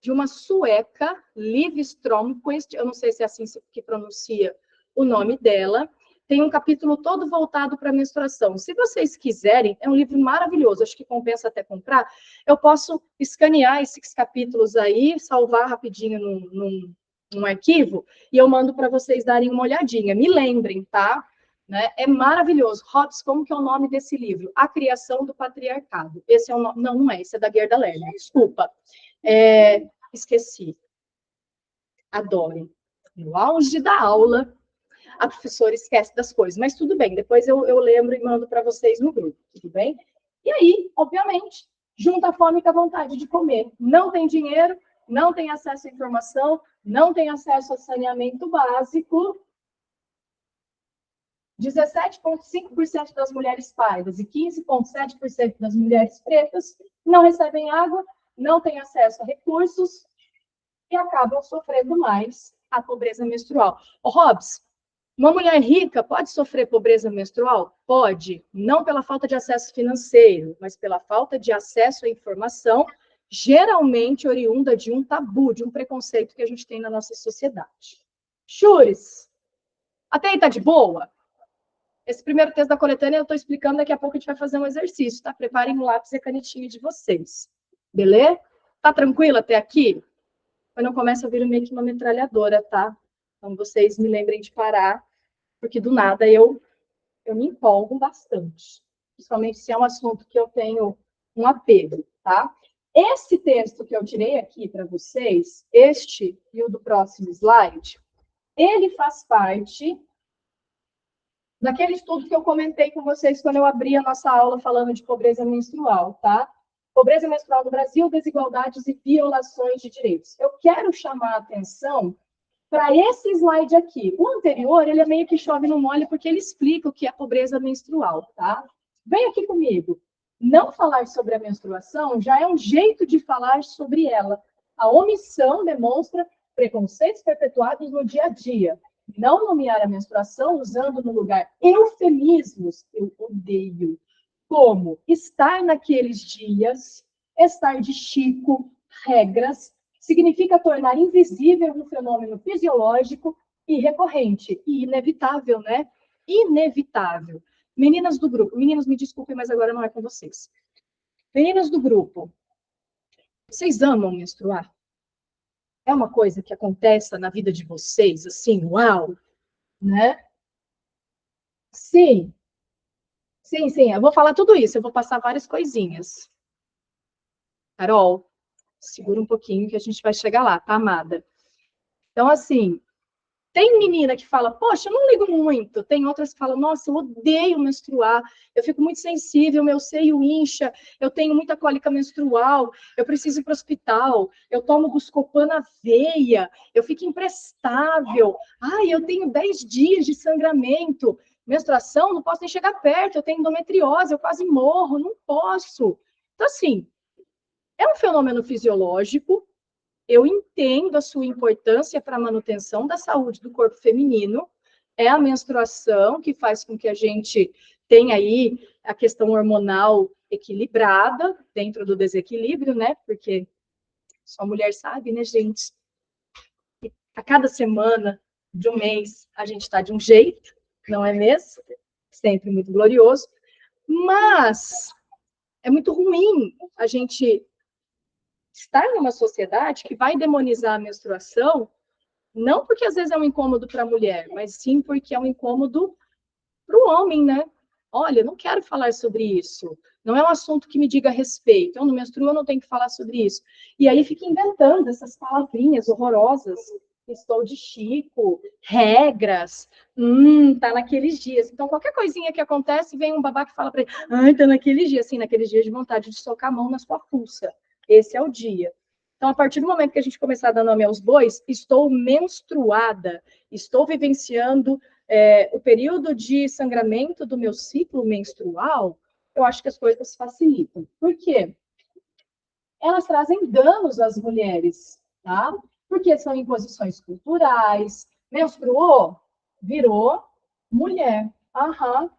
de uma sueca, Liv Stromquist, eu não sei se é assim que pronuncia o nome dela, tem um capítulo todo voltado para a menstruação. Se vocês quiserem, é um livro maravilhoso, acho que compensa até comprar. Eu posso escanear esses capítulos aí, salvar rapidinho num arquivo, e eu mando para vocês darem uma olhadinha. Me lembrem, tá? Né? É maravilhoso. Hobbes, como que é o nome desse livro? A Criação do Patriarcado. Esse é o nome... Não é, esse é da Gerda Lerner, desculpa. Esqueci. Adoro. No auge da aula, a professora esquece das coisas, mas tudo bem, depois eu lembro e mando para vocês no grupo, tudo bem? E aí, obviamente, junta a fome com a vontade de comer. Não tem dinheiro, não tem acesso à informação, não tem acesso a saneamento básico. 17,5% das mulheres pardas e 15,7% das mulheres pretas não recebem água, não têm acesso a recursos e acabam sofrendo mais a pobreza menstrual. Ô, Hobbes, uma mulher rica pode sofrer pobreza menstrual? Pode, não pela falta de acesso financeiro, mas pela falta de acesso à informação, geralmente oriunda de um tabu, de um preconceito que a gente tem na nossa sociedade. Chures, até aí tá de boa? Esse primeiro texto da coletânea eu estou explicando, daqui a pouco a gente vai fazer um exercício, tá? Preparem o lápis e a canetinha de vocês. Beleza? Tá tranquilo até aqui? Quando eu começo a vir meio que uma metralhadora, tá? Então vocês me lembrem de parar, porque do nada eu me empolgo bastante. Principalmente se é um assunto que eu tenho um apego, tá? Esse texto que eu tirei aqui para vocês, este e o do próximo slide, ele faz parte daquele estudo que eu comentei com vocês quando eu abri a nossa aula falando de pobreza menstrual, tá? Pobreza menstrual no Brasil, desigualdades e violações de direitos. Eu quero chamar a atenção para esse slide aqui. O anterior, ele é meio que chove no molho, porque ele explica o que é pobreza menstrual, tá? Vem aqui comigo. Não falar sobre a menstruação já é um jeito de falar sobre ela. A omissão demonstra preconceitos perpetuados no dia a dia. Não nomear a menstruação usando no lugar eufemismos, eu odeio, como estar naqueles dias, estar de chico, regras, significa tornar invisível um fenômeno fisiológico e recorrente, e inevitável, né? Inevitável. Meninas do grupo, meninos, me desculpem, mas agora não é com vocês. Meninas do grupo, vocês amam menstruar? É uma coisa que acontece na vida de vocês, assim, uau, né? Sim, sim, eu vou falar tudo isso, eu vou passar várias coisinhas. Carol, segura um pouquinho que a gente vai chegar lá, tá, amada? Então, assim, tem menina que fala, poxa, eu não ligo muito. Tem outras que falam, nossa, eu odeio menstruar, eu fico muito sensível, meu seio incha, eu tenho muita cólica menstrual, eu preciso ir para o hospital, eu tomo Buscopan na veia, eu fico imprestável, ai, eu tenho 10 dias de sangramento, menstruação, não posso nem chegar perto, eu tenho endometriose, eu quase morro, não posso. Então, assim, é um fenômeno fisiológico, eu entendo a sua importância para a manutenção da saúde do corpo feminino, é a menstruação que faz com que a gente tenha aí a questão hormonal equilibrada dentro do desequilíbrio, né? Porque só mulher sabe, né, gente? A cada semana de um mês a gente está de um jeito, não é mesmo? Sempre muito glorioso. Mas é muito ruim a gente estar numa sociedade que vai demonizar a menstruação, não porque às vezes é um incômodo para a mulher, mas sim porque é um incômodo para o homem, né? Olha, não quero falar sobre isso. Não é um assunto que me diga respeito. Eu não menstruo, eu não tenho que falar sobre isso. E aí fica inventando essas palavrinhas horrorosas. Estou de Chico, regras, tá naqueles dias. Então, qualquer coisinha que acontece, vem um babaca e fala para ele, ai, tá naqueles dias. Assim, naqueles dias de vontade de socar a mão na sua pulsa. Esse é o dia. Então, a partir do momento que a gente começar a dar nome aos bois, estou menstruada, estou vivenciando o período de sangramento do meu ciclo menstrual, eu acho que as coisas facilitam. Por quê? Elas trazem danos às mulheres, tá? Porque são imposições culturais. Menstruou, virou mulher. Aham.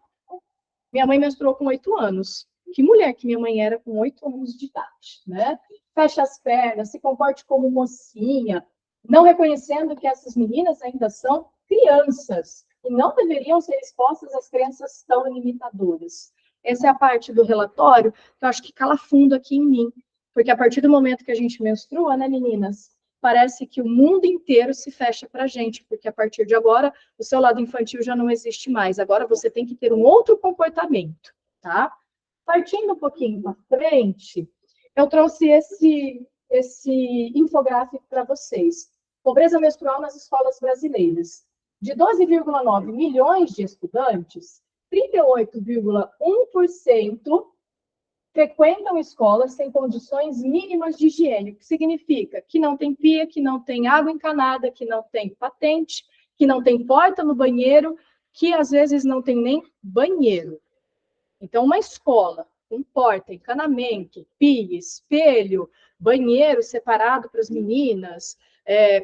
Minha mãe menstruou com 8 anos. Que mulher que minha mãe era com 8 anos de idade, né? Fecha as pernas, se comporte como mocinha, não reconhecendo que essas meninas ainda são crianças e não deveriam ser expostas às crenças tão limitadoras. Essa é a parte do relatório que eu acho que cala fundo aqui em mim, porque a partir do momento que a gente menstrua, né, meninas, parece que o mundo inteiro se fecha para a gente, porque a partir de agora o seu lado infantil já não existe mais. Agora você tem que ter um outro comportamento, tá? Partindo um pouquinho para frente, eu trouxe esse infográfico para vocês. Pobreza menstrual nas escolas brasileiras. De 12,9 milhões de estudantes, 38,1% frequentam escolas sem condições mínimas de higiene, o que significa que não tem pia, que não tem água encanada, que não tem patente, que não tem porta no banheiro, que às vezes não tem nem banheiro. Então, uma escola com porta, encanamento, pia, espelho, banheiro separado para as meninas,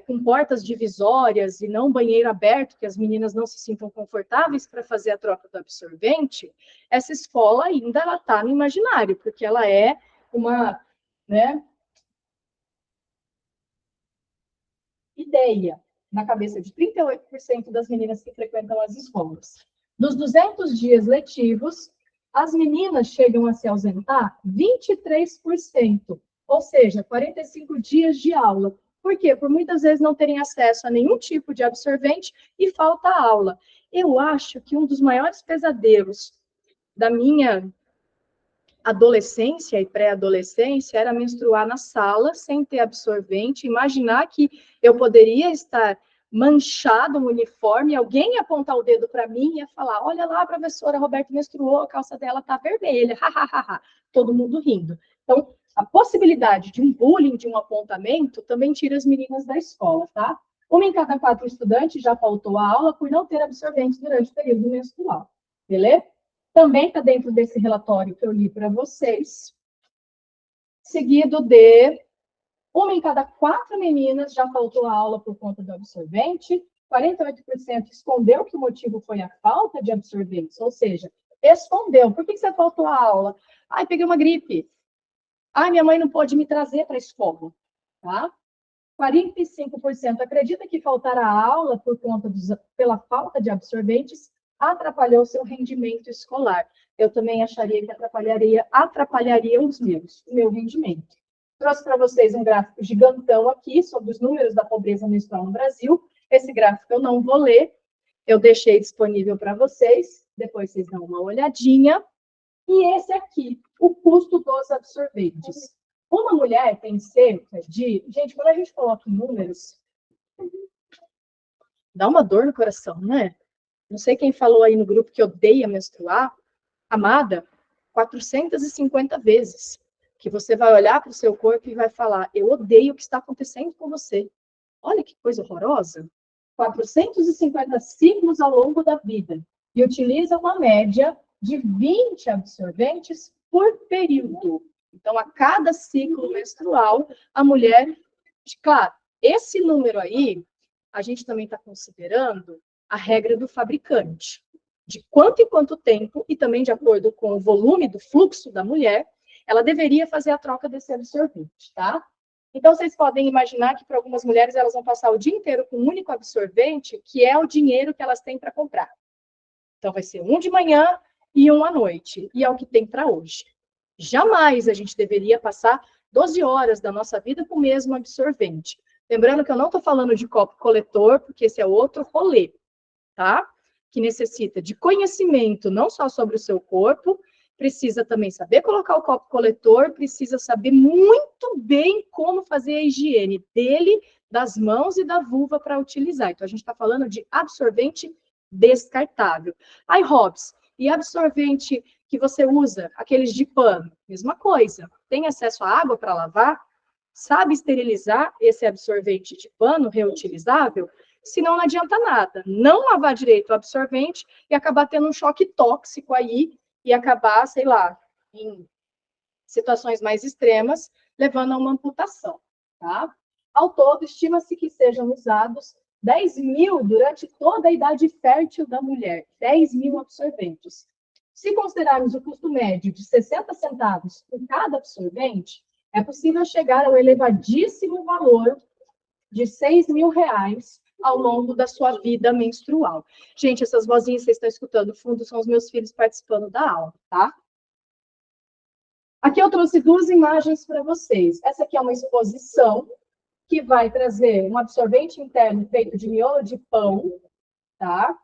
com portas divisórias e não banheiro aberto, que as meninas não se sintam confortáveis para fazer a troca do absorvente, essa escola ainda está no imaginário, porque ela é uma, né, ideia na cabeça de 38% das meninas que frequentam as escolas. Dos 200 dias letivos, as meninas chegam a se ausentar 23%, ou seja, 45 dias de aula. Por quê? Por muitas vezes não terem acesso a nenhum tipo de absorvente e falta aula. Eu acho que um dos maiores pesadelos da minha adolescência e pré-adolescência era menstruar na sala sem ter absorvente, imaginar que eu poderia estar manchado no uniforme, alguém ia apontar o dedo para mim e ia falar, olha lá, a professora Roberta menstruou, a calça dela está vermelha, todo mundo rindo. Então, a possibilidade de um bullying, de um apontamento, também tira as meninas da escola, tá? 1 em cada 4 estudantes já faltou a aula por não ter absorvente durante o período menstrual, beleza? Também está dentro desse relatório que eu li para vocês, seguido de 1 em cada 4 meninas já faltou a aula por conta do absorvente, 48% escondeu que o motivo foi a falta de absorventes, ou seja, escondeu. Por que você faltou a aula? Ai, peguei uma gripe. Ai, minha mãe não pôde me trazer para a escola. Tá? 45% acredita que faltar a aula pela falta de absorventes atrapalhou seu rendimento escolar. Eu também acharia que atrapalharia o meu rendimento. Trouxe para vocês um gráfico gigantão aqui sobre os números da pobreza menstrual no Brasil. Esse gráfico eu não vou ler, eu deixei disponível para vocês, depois vocês dão uma olhadinha. E esse aqui, o custo dos absorventes. Uma mulher tem cerca de... Gente, quando a gente coloca em números, dá uma dor no coração, né? Não sei quem falou aí no grupo que odeia menstruar. Amada, 450 vezes. Que você vai olhar para o seu corpo e vai falar, eu odeio o que está acontecendo com você. Olha que coisa horrorosa. 450 ciclos ao longo da vida. E utiliza uma média de 20 absorventes por período. Então, a cada ciclo menstrual, a mulher Claro, esse número aí, a gente também está considerando a regra do fabricante, de quanto em quanto tempo, e também de acordo com o volume do fluxo da mulher, ela deveria fazer a troca desse absorvente, tá? Então, vocês podem imaginar que para algumas mulheres elas vão passar o dia inteiro com um único absorvente, que é o dinheiro que elas têm para comprar. Então, vai ser um de manhã e um à noite, e é o que tem para hoje. Jamais a gente deveria passar 12 horas da nossa vida com o mesmo absorvente. Lembrando que eu não estou falando de copo coletor, porque esse é outro rolê, tá? Que necessita de conhecimento não só sobre o seu corpo, precisa também saber colocar o copo coletor, precisa saber muito bem como fazer a higiene dele, das mãos e da vulva para utilizar. Então, a gente está falando de absorvente descartável. Aí, Robs, e absorvente que você usa, aqueles de pano? Mesma coisa. Tem acesso à água para lavar? Sabe esterilizar esse absorvente de pano reutilizável? Senão não adianta nada. Não lavar direito o absorvente e acabar tendo um choque tóxico aí e acabar, sei lá, em situações mais extremas, levando a uma amputação, tá? Ao todo, estima-se que sejam usados 10 mil durante toda a idade fértil da mulher, 10 mil absorventes. Se considerarmos o custo médio de 60 centavos por cada absorvente, é possível chegar ao elevadíssimo valor de R$ 6.000 ao longo da sua vida menstrual. Gente, essas vozinhas que vocês estão escutando no fundo são os meus filhos participando da aula, tá? Aqui eu trouxe duas imagens para vocês. Essa aqui é uma exposição que vai trazer um absorvente interno feito de miolo de pão, tá?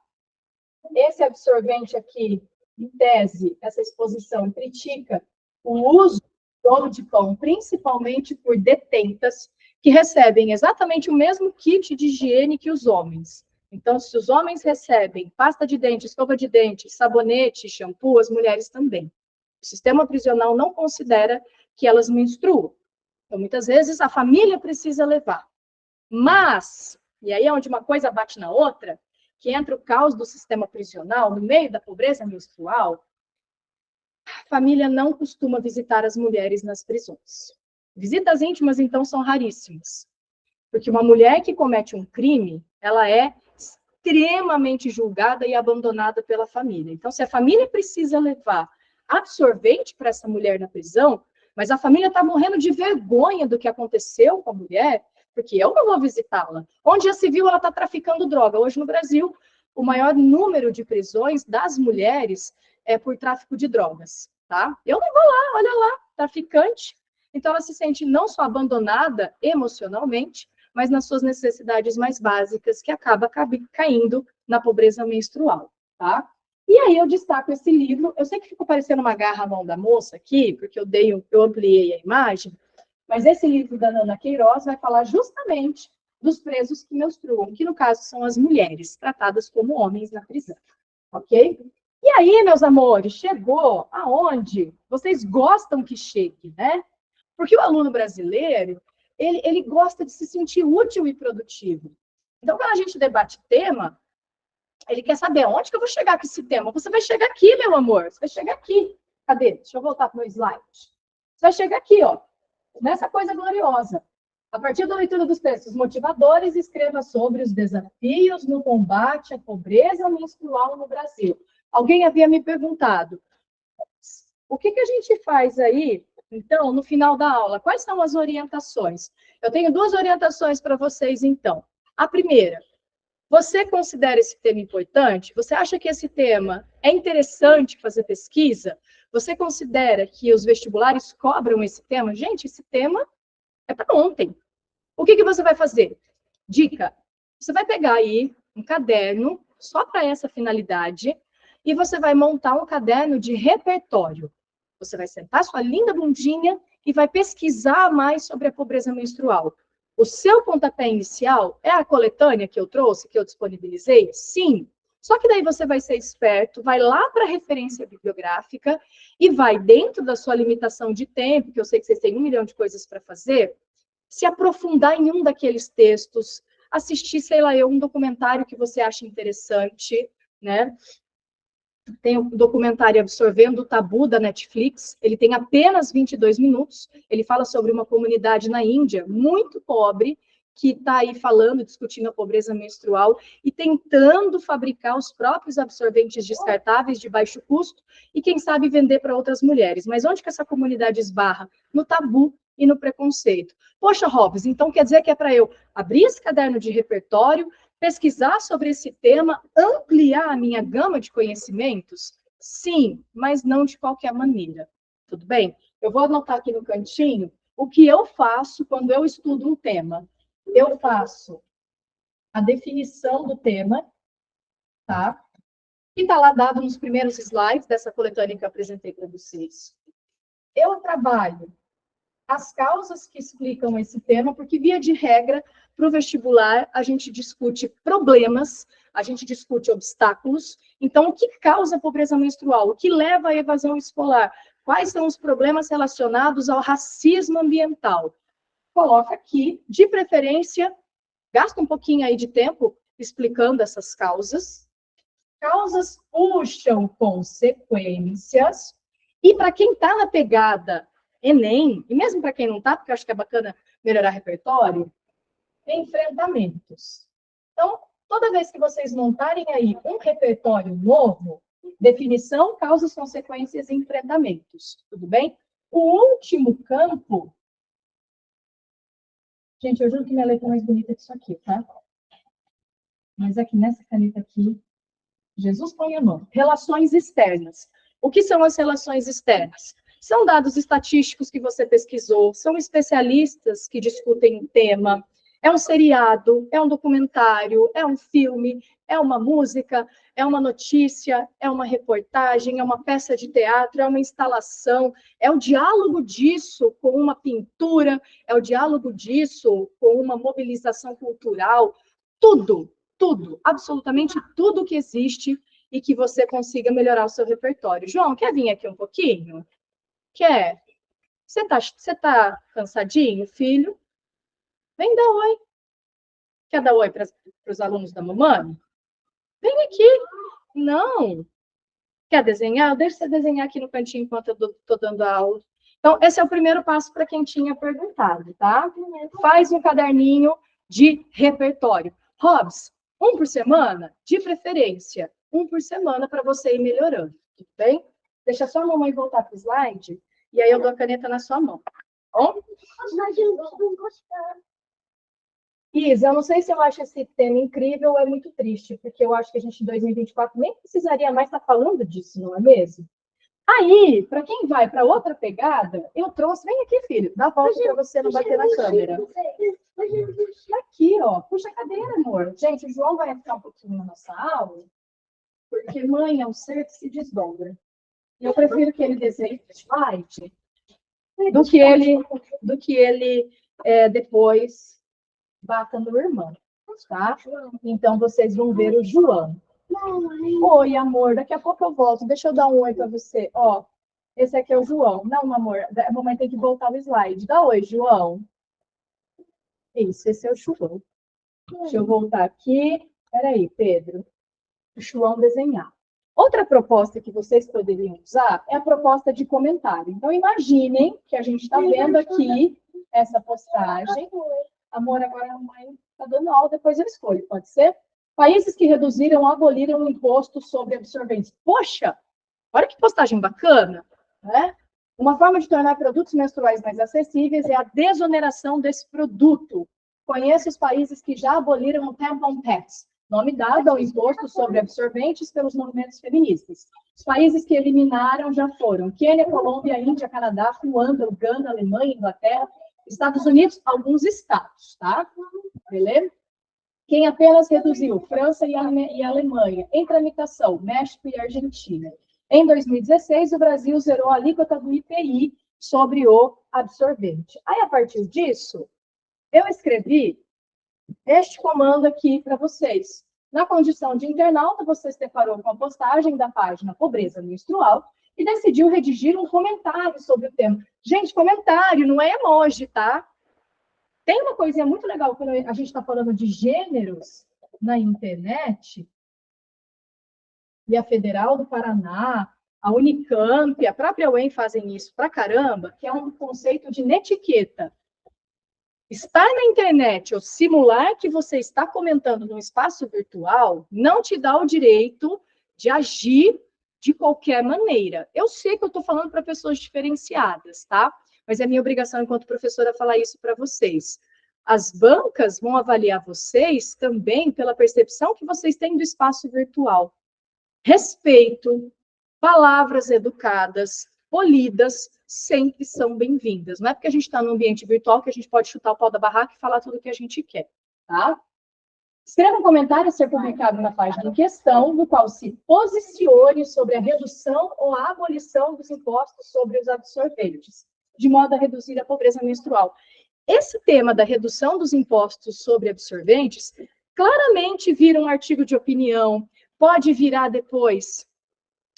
Esse absorvente aqui, em tese, essa exposição critica o uso do miolo de pão, principalmente por detentas, que recebem exatamente o mesmo kit de higiene que os homens. Então, se os homens recebem pasta de dente, escova de dente, sabonete, shampoo, as mulheres também. O sistema prisional não considera que elas menstruam. Então, muitas vezes, a família precisa levar. Mas, e aí é onde uma coisa bate na outra, que entra o caos do sistema prisional, no meio da pobreza menstrual, a família não costuma visitar as mulheres nas prisões. Visitas íntimas, então, são raríssimas. Porque uma mulher que comete um crime, ela é extremamente julgada e abandonada pela família. Então, se a família precisa levar absorvente para essa mulher na prisão, mas a família está morrendo de vergonha do que aconteceu com a mulher, porque eu não vou visitá-la. Onde já se viu ela está traficando droga? Hoje no Brasil, o maior número de prisões das mulheres é por tráfico de drogas, tá? Eu não vou lá, olha lá, traficante. Então ela se sente não só abandonada emocionalmente, mas nas suas necessidades mais básicas, que acaba caindo na pobreza menstrual, tá? E aí eu destaco esse livro, eu sei que ficou parecendo uma garra à mão da moça aqui, porque eu ampliei a imagem, mas esse livro da Nana Queiroz vai falar justamente dos presos que menstruam, que no caso são as mulheres, tratadas como homens na prisão, ok? E aí, meus amores, chegou aonde vocês gostam que chegue, né? Porque o aluno brasileiro, ele gosta de se sentir útil e produtivo. Então, quando a gente debate tema, ele quer saber onde que eu vou chegar com esse tema. Você vai chegar aqui, meu amor. Você vai chegar aqui. Cadê? Deixa eu voltar para o meu slide. Você vai chegar aqui, ó, nessa coisa gloriosa. A partir da leitura dos textos motivadores, escreva sobre os desafios no combate à pobreza menstrual no Brasil. Alguém havia me perguntado, o que a gente faz aí, então, no final da aula? Quais são as orientações? Eu tenho duas orientações para vocês, então. A primeira, você considera esse tema importante? Você acha que esse tema é interessante fazer pesquisa? Você considera que os vestibulares cobram esse tema? Gente, esse tema é para ontem. O que você vai fazer? Dica, você vai pegar aí um caderno só para essa finalidade e você vai montar um caderno de repertório. Você vai sentar sua linda bundinha e vai pesquisar mais sobre a pobreza menstrual. O seu pontapé inicial é a coletânea que eu trouxe, que eu disponibilizei? Sim. Só que daí você vai ser esperto, vai lá para a referência bibliográfica e vai, dentro da sua limitação de tempo, que eu sei que vocês têm 1 milhão de coisas para fazer, se aprofundar em um daqueles textos, assistir, sei lá, um documentário que você acha interessante, né? Tem o documentário Absorvendo o Tabu, da Netflix. Ele tem apenas 22 minutos. Ele fala sobre uma comunidade na Índia muito pobre, que está aí falando, discutindo a pobreza menstrual e tentando fabricar os próprios absorventes descartáveis de baixo custo e, quem sabe, vender para outras mulheres. Mas onde que essa comunidade esbarra? No tabu e no preconceito. Poxa, Hobbs, então quer dizer que é para eu abrir esse caderno de repertório, pesquisar sobre esse tema, ampliar a minha gama de conhecimentos? Sim, mas não de qualquer maneira. Tudo bem? Eu vou anotar aqui no cantinho o que eu faço quando eu estudo um tema. Eu faço a definição do tema, tá? Que está lá dado nos primeiros slides dessa coletânea que eu apresentei para vocês. Eu trabalho as causas que explicam esse tema, porque, via de regra, para o vestibular, a gente discute problemas, a gente discute obstáculos. Então, o que causa a pobreza menstrual? O que leva à evasão escolar? Quais são os problemas relacionados ao racismo ambiental? Coloca aqui, de preferência, gasta um pouquinho aí de tempo explicando essas causas. Causas puxam consequências. E para quem está na pegada Enem, e mesmo para quem não está, porque eu acho que é bacana melhorar repertório, enfrentamentos. Então, toda vez que vocês montarem aí um repertório novo, definição, causas, consequências e enfrentamentos. Tudo bem? O último campo... Gente, eu juro que minha letra é mais bonita que isso aqui, tá? Mas aqui nessa caneta aqui, Jesus põe a mão. Relações externas. O que são as relações externas? São dados estatísticos que você pesquisou, são especialistas que discutem um tema, é um seriado, é um documentário, é um filme, é uma música, é uma notícia, é uma reportagem, é uma peça de teatro, é uma instalação, é o diálogo disso com uma pintura, é o diálogo disso com uma mobilização cultural, tudo, absolutamente tudo que existe e que você consiga melhorar o seu repertório. João, quer vir aqui um pouquinho? Quer? Você tá cansadinho, filho? Vem dar oi. Quer dar oi para os alunos da mamãe? Vem aqui. Não. Quer desenhar? Deixa você desenhar aqui no cantinho enquanto eu estou dando a aula. Então, esse é o primeiro passo para quem tinha perguntado, tá? Faz um caderninho de repertório. Hobbs, um por semana? De preferência. Um por semana para você ir melhorando, tudo bem? Deixa só a mamãe voltar para o slide. E aí eu dou a caneta na sua mão. Bom? Isa, eu não sei se eu acho esse tema incrível ou é muito triste, porque eu acho que a gente em 2024 nem precisaria mais estar falando disso, não é mesmo? Aí, para quem vai para outra pegada, eu trouxe... Vem aqui, filho, dá a volta para você não bater na câmera. Aqui, ó, puxa a cadeira, amor. Gente, o João vai ficar um pouquinho na nossa aula, porque mãe é um ser que se desdobra. E eu prefiro que ele desenhe o slide do que ele depois bata no irmão, tá? Então, vocês vão ver o João. Oi, amor, daqui a pouco eu volto. Deixa eu dar um oi para você. Ó, esse aqui é o João. Não, amor, a mamãe tem que voltar o slide. Dá oi, João. Isso, esse é o João. Deixa eu voltar aqui. Peraí, Pedro. O João desenhar. Outra proposta que vocês poderiam usar é a proposta de comentário. Então, imaginem que a gente está vendo aqui essa postagem. Amor, agora a mãe está dando aula, depois eu escolho, pode ser? Países que reduziram ou aboliram o imposto sobre absorventes. Poxa, olha que postagem bacana, né? Uma forma de tornar produtos menstruais mais acessíveis é a desoneração desse produto. Conheça os países que já aboliram o tampon tax, nome dado ao imposto sobre absorventes pelos movimentos feministas. Os países que eliminaram já foram Quênia, Colômbia, Índia, Canadá, Ruanda, Uganda, Alemanha, Inglaterra, Estados Unidos, alguns estados, tá? Beleza? Quem apenas reduziu, França e Alemanha. Em tramitação, México e Argentina. Em 2016, o Brasil zerou a alíquota do IPI sobre o absorvente. Aí, a partir disso, eu escrevi este comando aqui para vocês. Na condição de internauta, você se deparou com a postagem da página Pobreza Menstrual e decidiu redigir um comentário sobre o tema. Gente, comentário, não é emoji, tá? Tem uma coisinha muito legal quando a gente está falando de gêneros na internet. e a Federal do Paraná, a Unicamp, a própria UEM fazem isso pra caramba, que é um conceito de netiqueta. Estar na internet ou simular que você está comentando num espaço virtual não te dá o direito de agir de qualquer maneira. Eu sei que eu estou falando para pessoas diferenciadas, tá? Mas é minha obrigação enquanto professora falar isso para vocês. As bancas vão avaliar vocês também pela percepção que vocês têm do espaço virtual. Respeito, palavras educadas, polidas, sempre são bem-vindas. Não é porque a gente está no ambiente virtual que a gente pode chutar o pau da barraca e falar tudo o que a gente quer, tá? Escreva um comentário a ser publicado na página em questão, no qual se posicione sobre a redução ou a abolição dos impostos sobre os absorventes, de modo a reduzir a pobreza menstrual. Esse tema da redução dos impostos sobre absorventes claramente vira um artigo de opinião, pode virar depois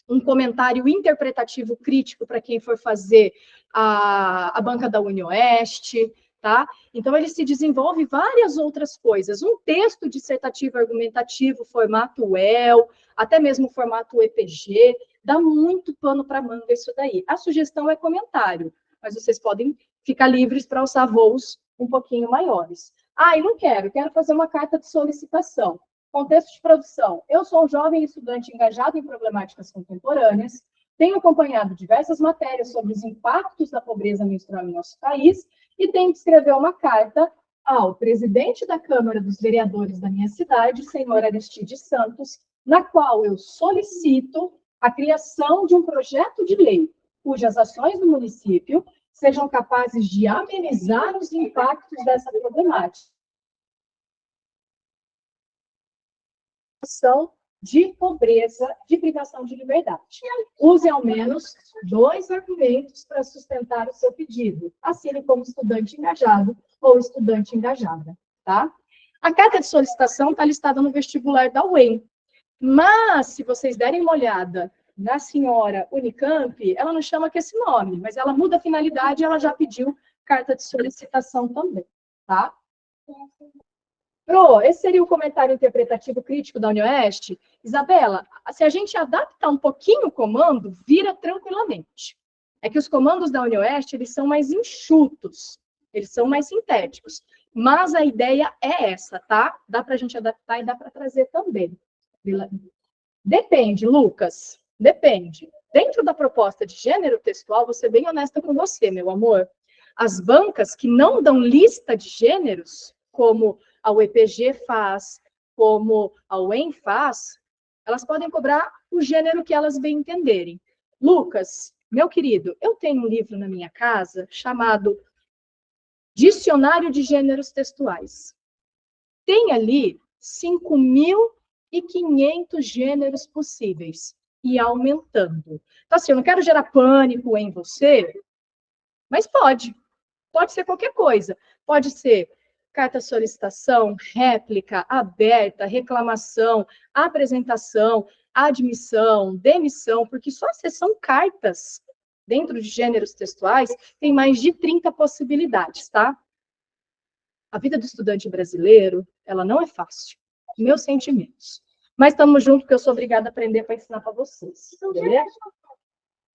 um comentário interpretativo crítico para quem for fazer a banca da UniOeste, tá? Então, ele se desenvolve várias outras coisas. Um texto dissertativo argumentativo, formato UEL, até mesmo formato EPG, dá muito pano para manga isso daí. A sugestão é comentário, mas vocês podem ficar livres para usar voos um pouquinho maiores. Ah, e não quero fazer uma carta de solicitação. Contexto de produção. Eu sou um jovem estudante engajado em problemáticas contemporâneas, tenho acompanhado diversas matérias sobre os impactos da pobreza menstrual em nosso país e tenho que escrever uma carta ao presidente da Câmara dos Vereadores da minha cidade, senhor Aristides Santos, na qual eu solicito a criação de um projeto de lei cujas ações do município sejam capazes de amenizar os impactos dessa problemática. De pobreza, de privação de liberdade. Use ao menos 2 argumentos para sustentar o seu pedido, assine como estudante engajado ou estudante engajada, tá? A carta de solicitação está listada no vestibular da UEM, mas se vocês derem uma olhada na senhora Unicamp, ela não chama com esse nome, mas ela muda a finalidade e ela já pediu carta de solicitação também, tá? Pro, esse seria o comentário interpretativo crítico da UniOeste. Isabela, se a gente adaptar um pouquinho o comando, vira tranquilamente. É que os comandos da UniOeste, eles são mais enxutos, eles são mais sintéticos. Mas a ideia é essa, tá? Dá para a gente adaptar e dá para trazer também. Depende, Lucas, depende. Dentro da proposta de gênero textual, vou ser bem honesta com você, meu amor. As bancas que não dão lista de gêneros, como a UEPG faz, como a UEM faz, elas podem cobrar o gênero que elas bem entenderem. Lucas, meu querido, eu tenho um livro na minha casa chamado Dicionário de Gêneros Textuais. Tem ali 5.500 gêneros possíveis e aumentando. Então, assim, eu não quero gerar pânico em você, mas pode ser qualquer coisa. Pode ser carta de solicitação, réplica, aberta, reclamação, apresentação, admissão, demissão, porque só se são cartas dentro de gêneros textuais, tem mais de 30 possibilidades, tá? A vida do estudante brasileiro, ela não é fácil. Meus sentimentos. Mas estamos juntos, porque eu sou obrigada a aprender para ensinar para vocês. Beleza?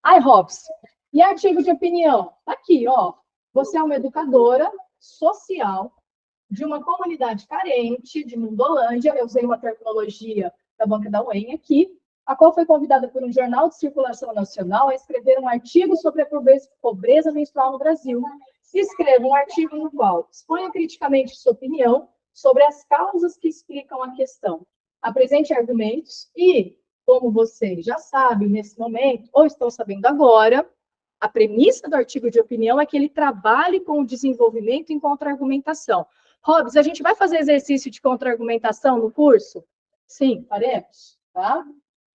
Ai, Robson, e artigo de opinião? Tá aqui, ó. Você é uma educadora social de uma comunidade carente, de Mundolândia, eu usei uma terminologia da banca da UEM aqui, a qual foi convidada por um jornal de circulação nacional a escrever um artigo sobre a pobreza menstrual no Brasil. Escreva um artigo no qual exponha criticamente sua opinião sobre as causas que explicam a questão. Apresente argumentos e, como vocês já sabem nesse momento, ou estão sabendo agora, a premissa do artigo de opinião é que ele trabalhe com o desenvolvimento em contra-argumentação. Robs, a gente vai fazer exercício de contra-argumentação no curso? Sim, faremos, tá?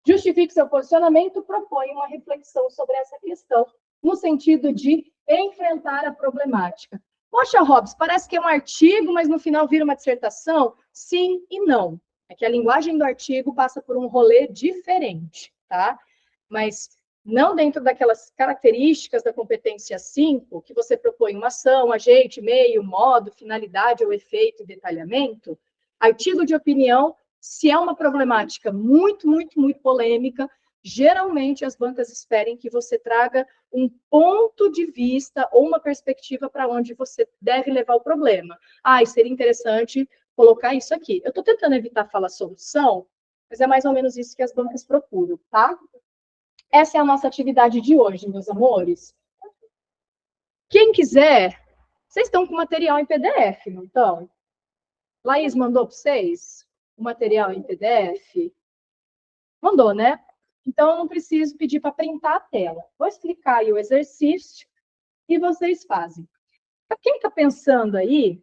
Justifique seu posicionamento, propõe uma reflexão sobre essa questão, no sentido de enfrentar a problemática. Poxa, Robs, parece que é um artigo, mas no final vira uma dissertação? Sim e não. É que a linguagem do artigo passa por um rolê diferente, tá? Mas não dentro daquelas características da competência 5, que você propõe uma ação, agente, meio, modo, finalidade ou efeito e detalhamento. Artigo de opinião Se é uma problemática muito, muito, muito polêmica, geralmente as bancas esperam que você traga um ponto de vista ou uma perspectiva para onde você deve levar o problema. E seria interessante colocar isso aqui. Eu estou tentando evitar falar solução, mas é mais ou menos isso que as bancas procuram, tá? Essa é a nossa atividade de hoje, meus amores. Quem quiser, vocês estão com material em PDF, não estão? Laís mandou para vocês o material em PDF? Mandou, né? Então, eu não preciso pedir para printar a tela. Vou explicar aí o exercício e vocês fazem. Para quem está pensando aí,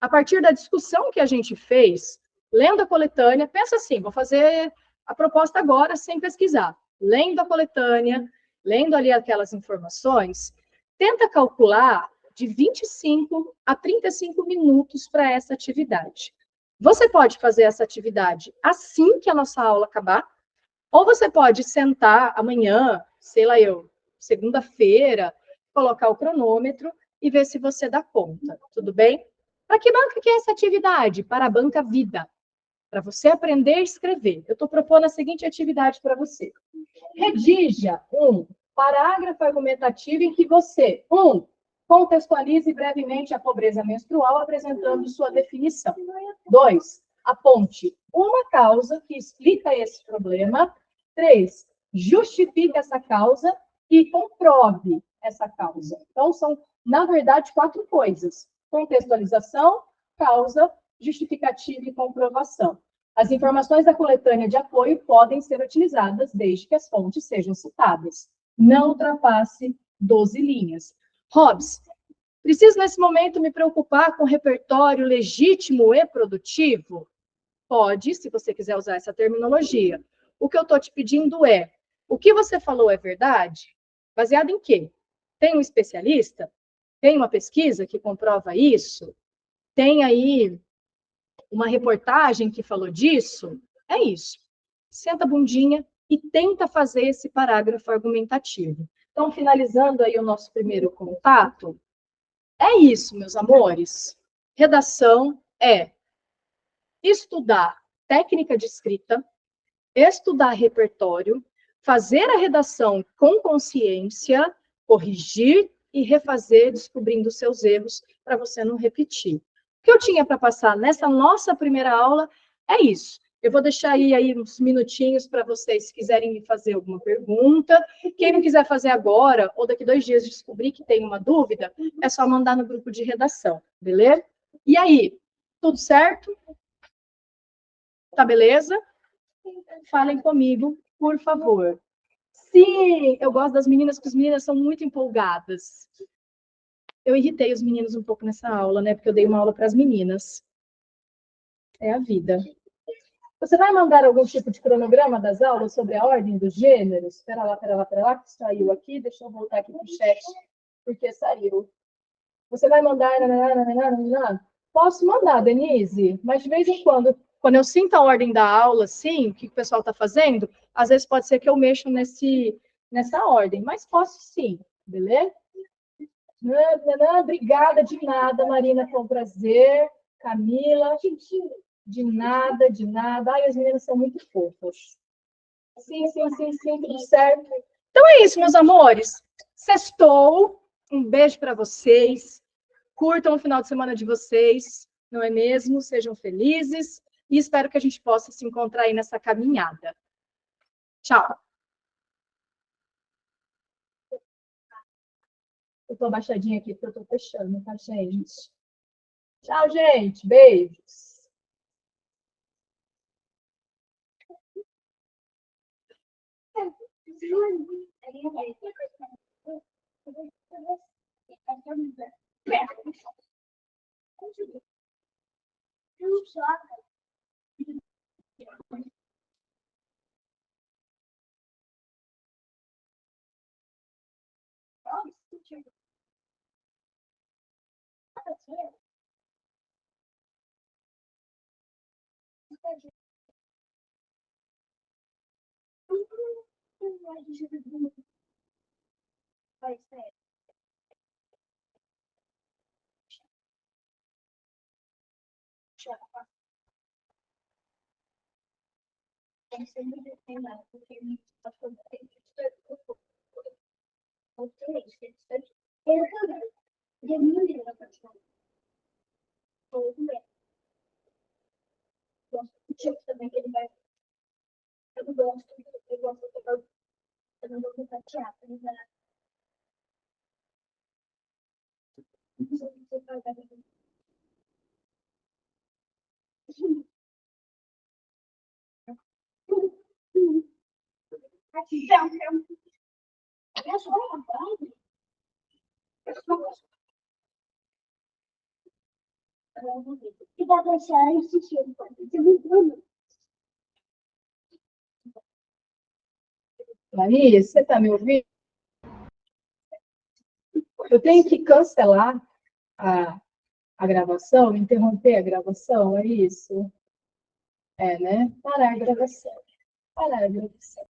a partir da discussão que a gente fez, lendo a coletânea, pensa assim, vou fazer a proposta agora sem pesquisar. Lendo a coletânea, lendo ali aquelas informações, tenta calcular de 25 a 35 minutos para essa atividade. Você pode fazer essa atividade assim que a nossa aula acabar, ou você pode sentar amanhã, sei lá eu, segunda-feira, colocar o cronômetro e ver se você dá conta, tudo bem? Para que banca que é essa atividade? Para a banca Vida, para você aprender a escrever. Eu estou propondo a seguinte atividade para você. Redija um parágrafo argumentativo em que você, contextualize brevemente a pobreza menstrual, apresentando sua definição. 2, aponte uma causa que explica esse problema. 3, justifique essa causa e comprove essa causa. Então, são, na verdade, 4 coisas: contextualização, causa, justificativa e comprovação. As informações da coletânea de apoio podem ser utilizadas desde que as fontes sejam citadas. Não ultrapasse 12 linhas. Hobbes, preciso nesse momento me preocupar com repertório legítimo e produtivo? Pode, se você quiser usar essa terminologia. O que eu estou te pedindo é, o que você falou é verdade? Baseado em quê? Tem um especialista? Tem uma pesquisa que comprova isso? Tem aí uma reportagem que falou disso? É isso. Senta a bundinha e tenta fazer esse parágrafo argumentativo. Então, finalizando aí o nosso primeiro contato, é isso, meus amores. Redação é estudar técnica de escrita, estudar repertório, fazer a redação com consciência, corrigir e refazer, descobrindo seus erros, para você não repetir. O que eu tinha para passar nessa nossa primeira aula é isso. Eu vou deixar aí uns minutinhos para vocês, se quiserem me fazer alguma pergunta. Quem não quiser fazer agora, ou daqui 2 dias descobrir que tem uma dúvida, é só mandar no grupo de redação, beleza? E aí, tudo certo? Tá beleza? Falem comigo, por favor. Sim, eu gosto das meninas, porque as meninas são muito empolgadas. Eu irritei os meninos um pouco nessa aula, né? Porque eu dei uma aula para as meninas. É a vida. Você vai mandar algum tipo de cronograma das aulas sobre a ordem dos gêneros? Espera lá, que saiu aqui. Deixa eu voltar aqui para o chat, porque saiu. Você vai mandar... Posso mandar, Denise, mas de vez em quando eu sinto a ordem da aula, assim, o que o pessoal está fazendo, às vezes pode ser que eu mexa nessa ordem, mas posso sim, beleza? Obrigada, de nada, Marina, foi um prazer. Camila, de nada, de nada. Ai, as meninas são muito fofas. Sim, tudo certo. Então é isso, meus amores. Sextou. Um beijo para vocês. Curtam o final de semana de vocês, não é mesmo? Sejam felizes e espero que a gente possa se encontrar aí nessa caminhada. Tchau. Eu tô abaixadinha aqui porque eu tô fechando, tá, gente? Tchau, gente. Beijos. Larissa, você está me ouvindo? Eu tenho que cancelar a gravação, interromper a gravação, é isso? É, né? Parar a gravação. Parar a gravação.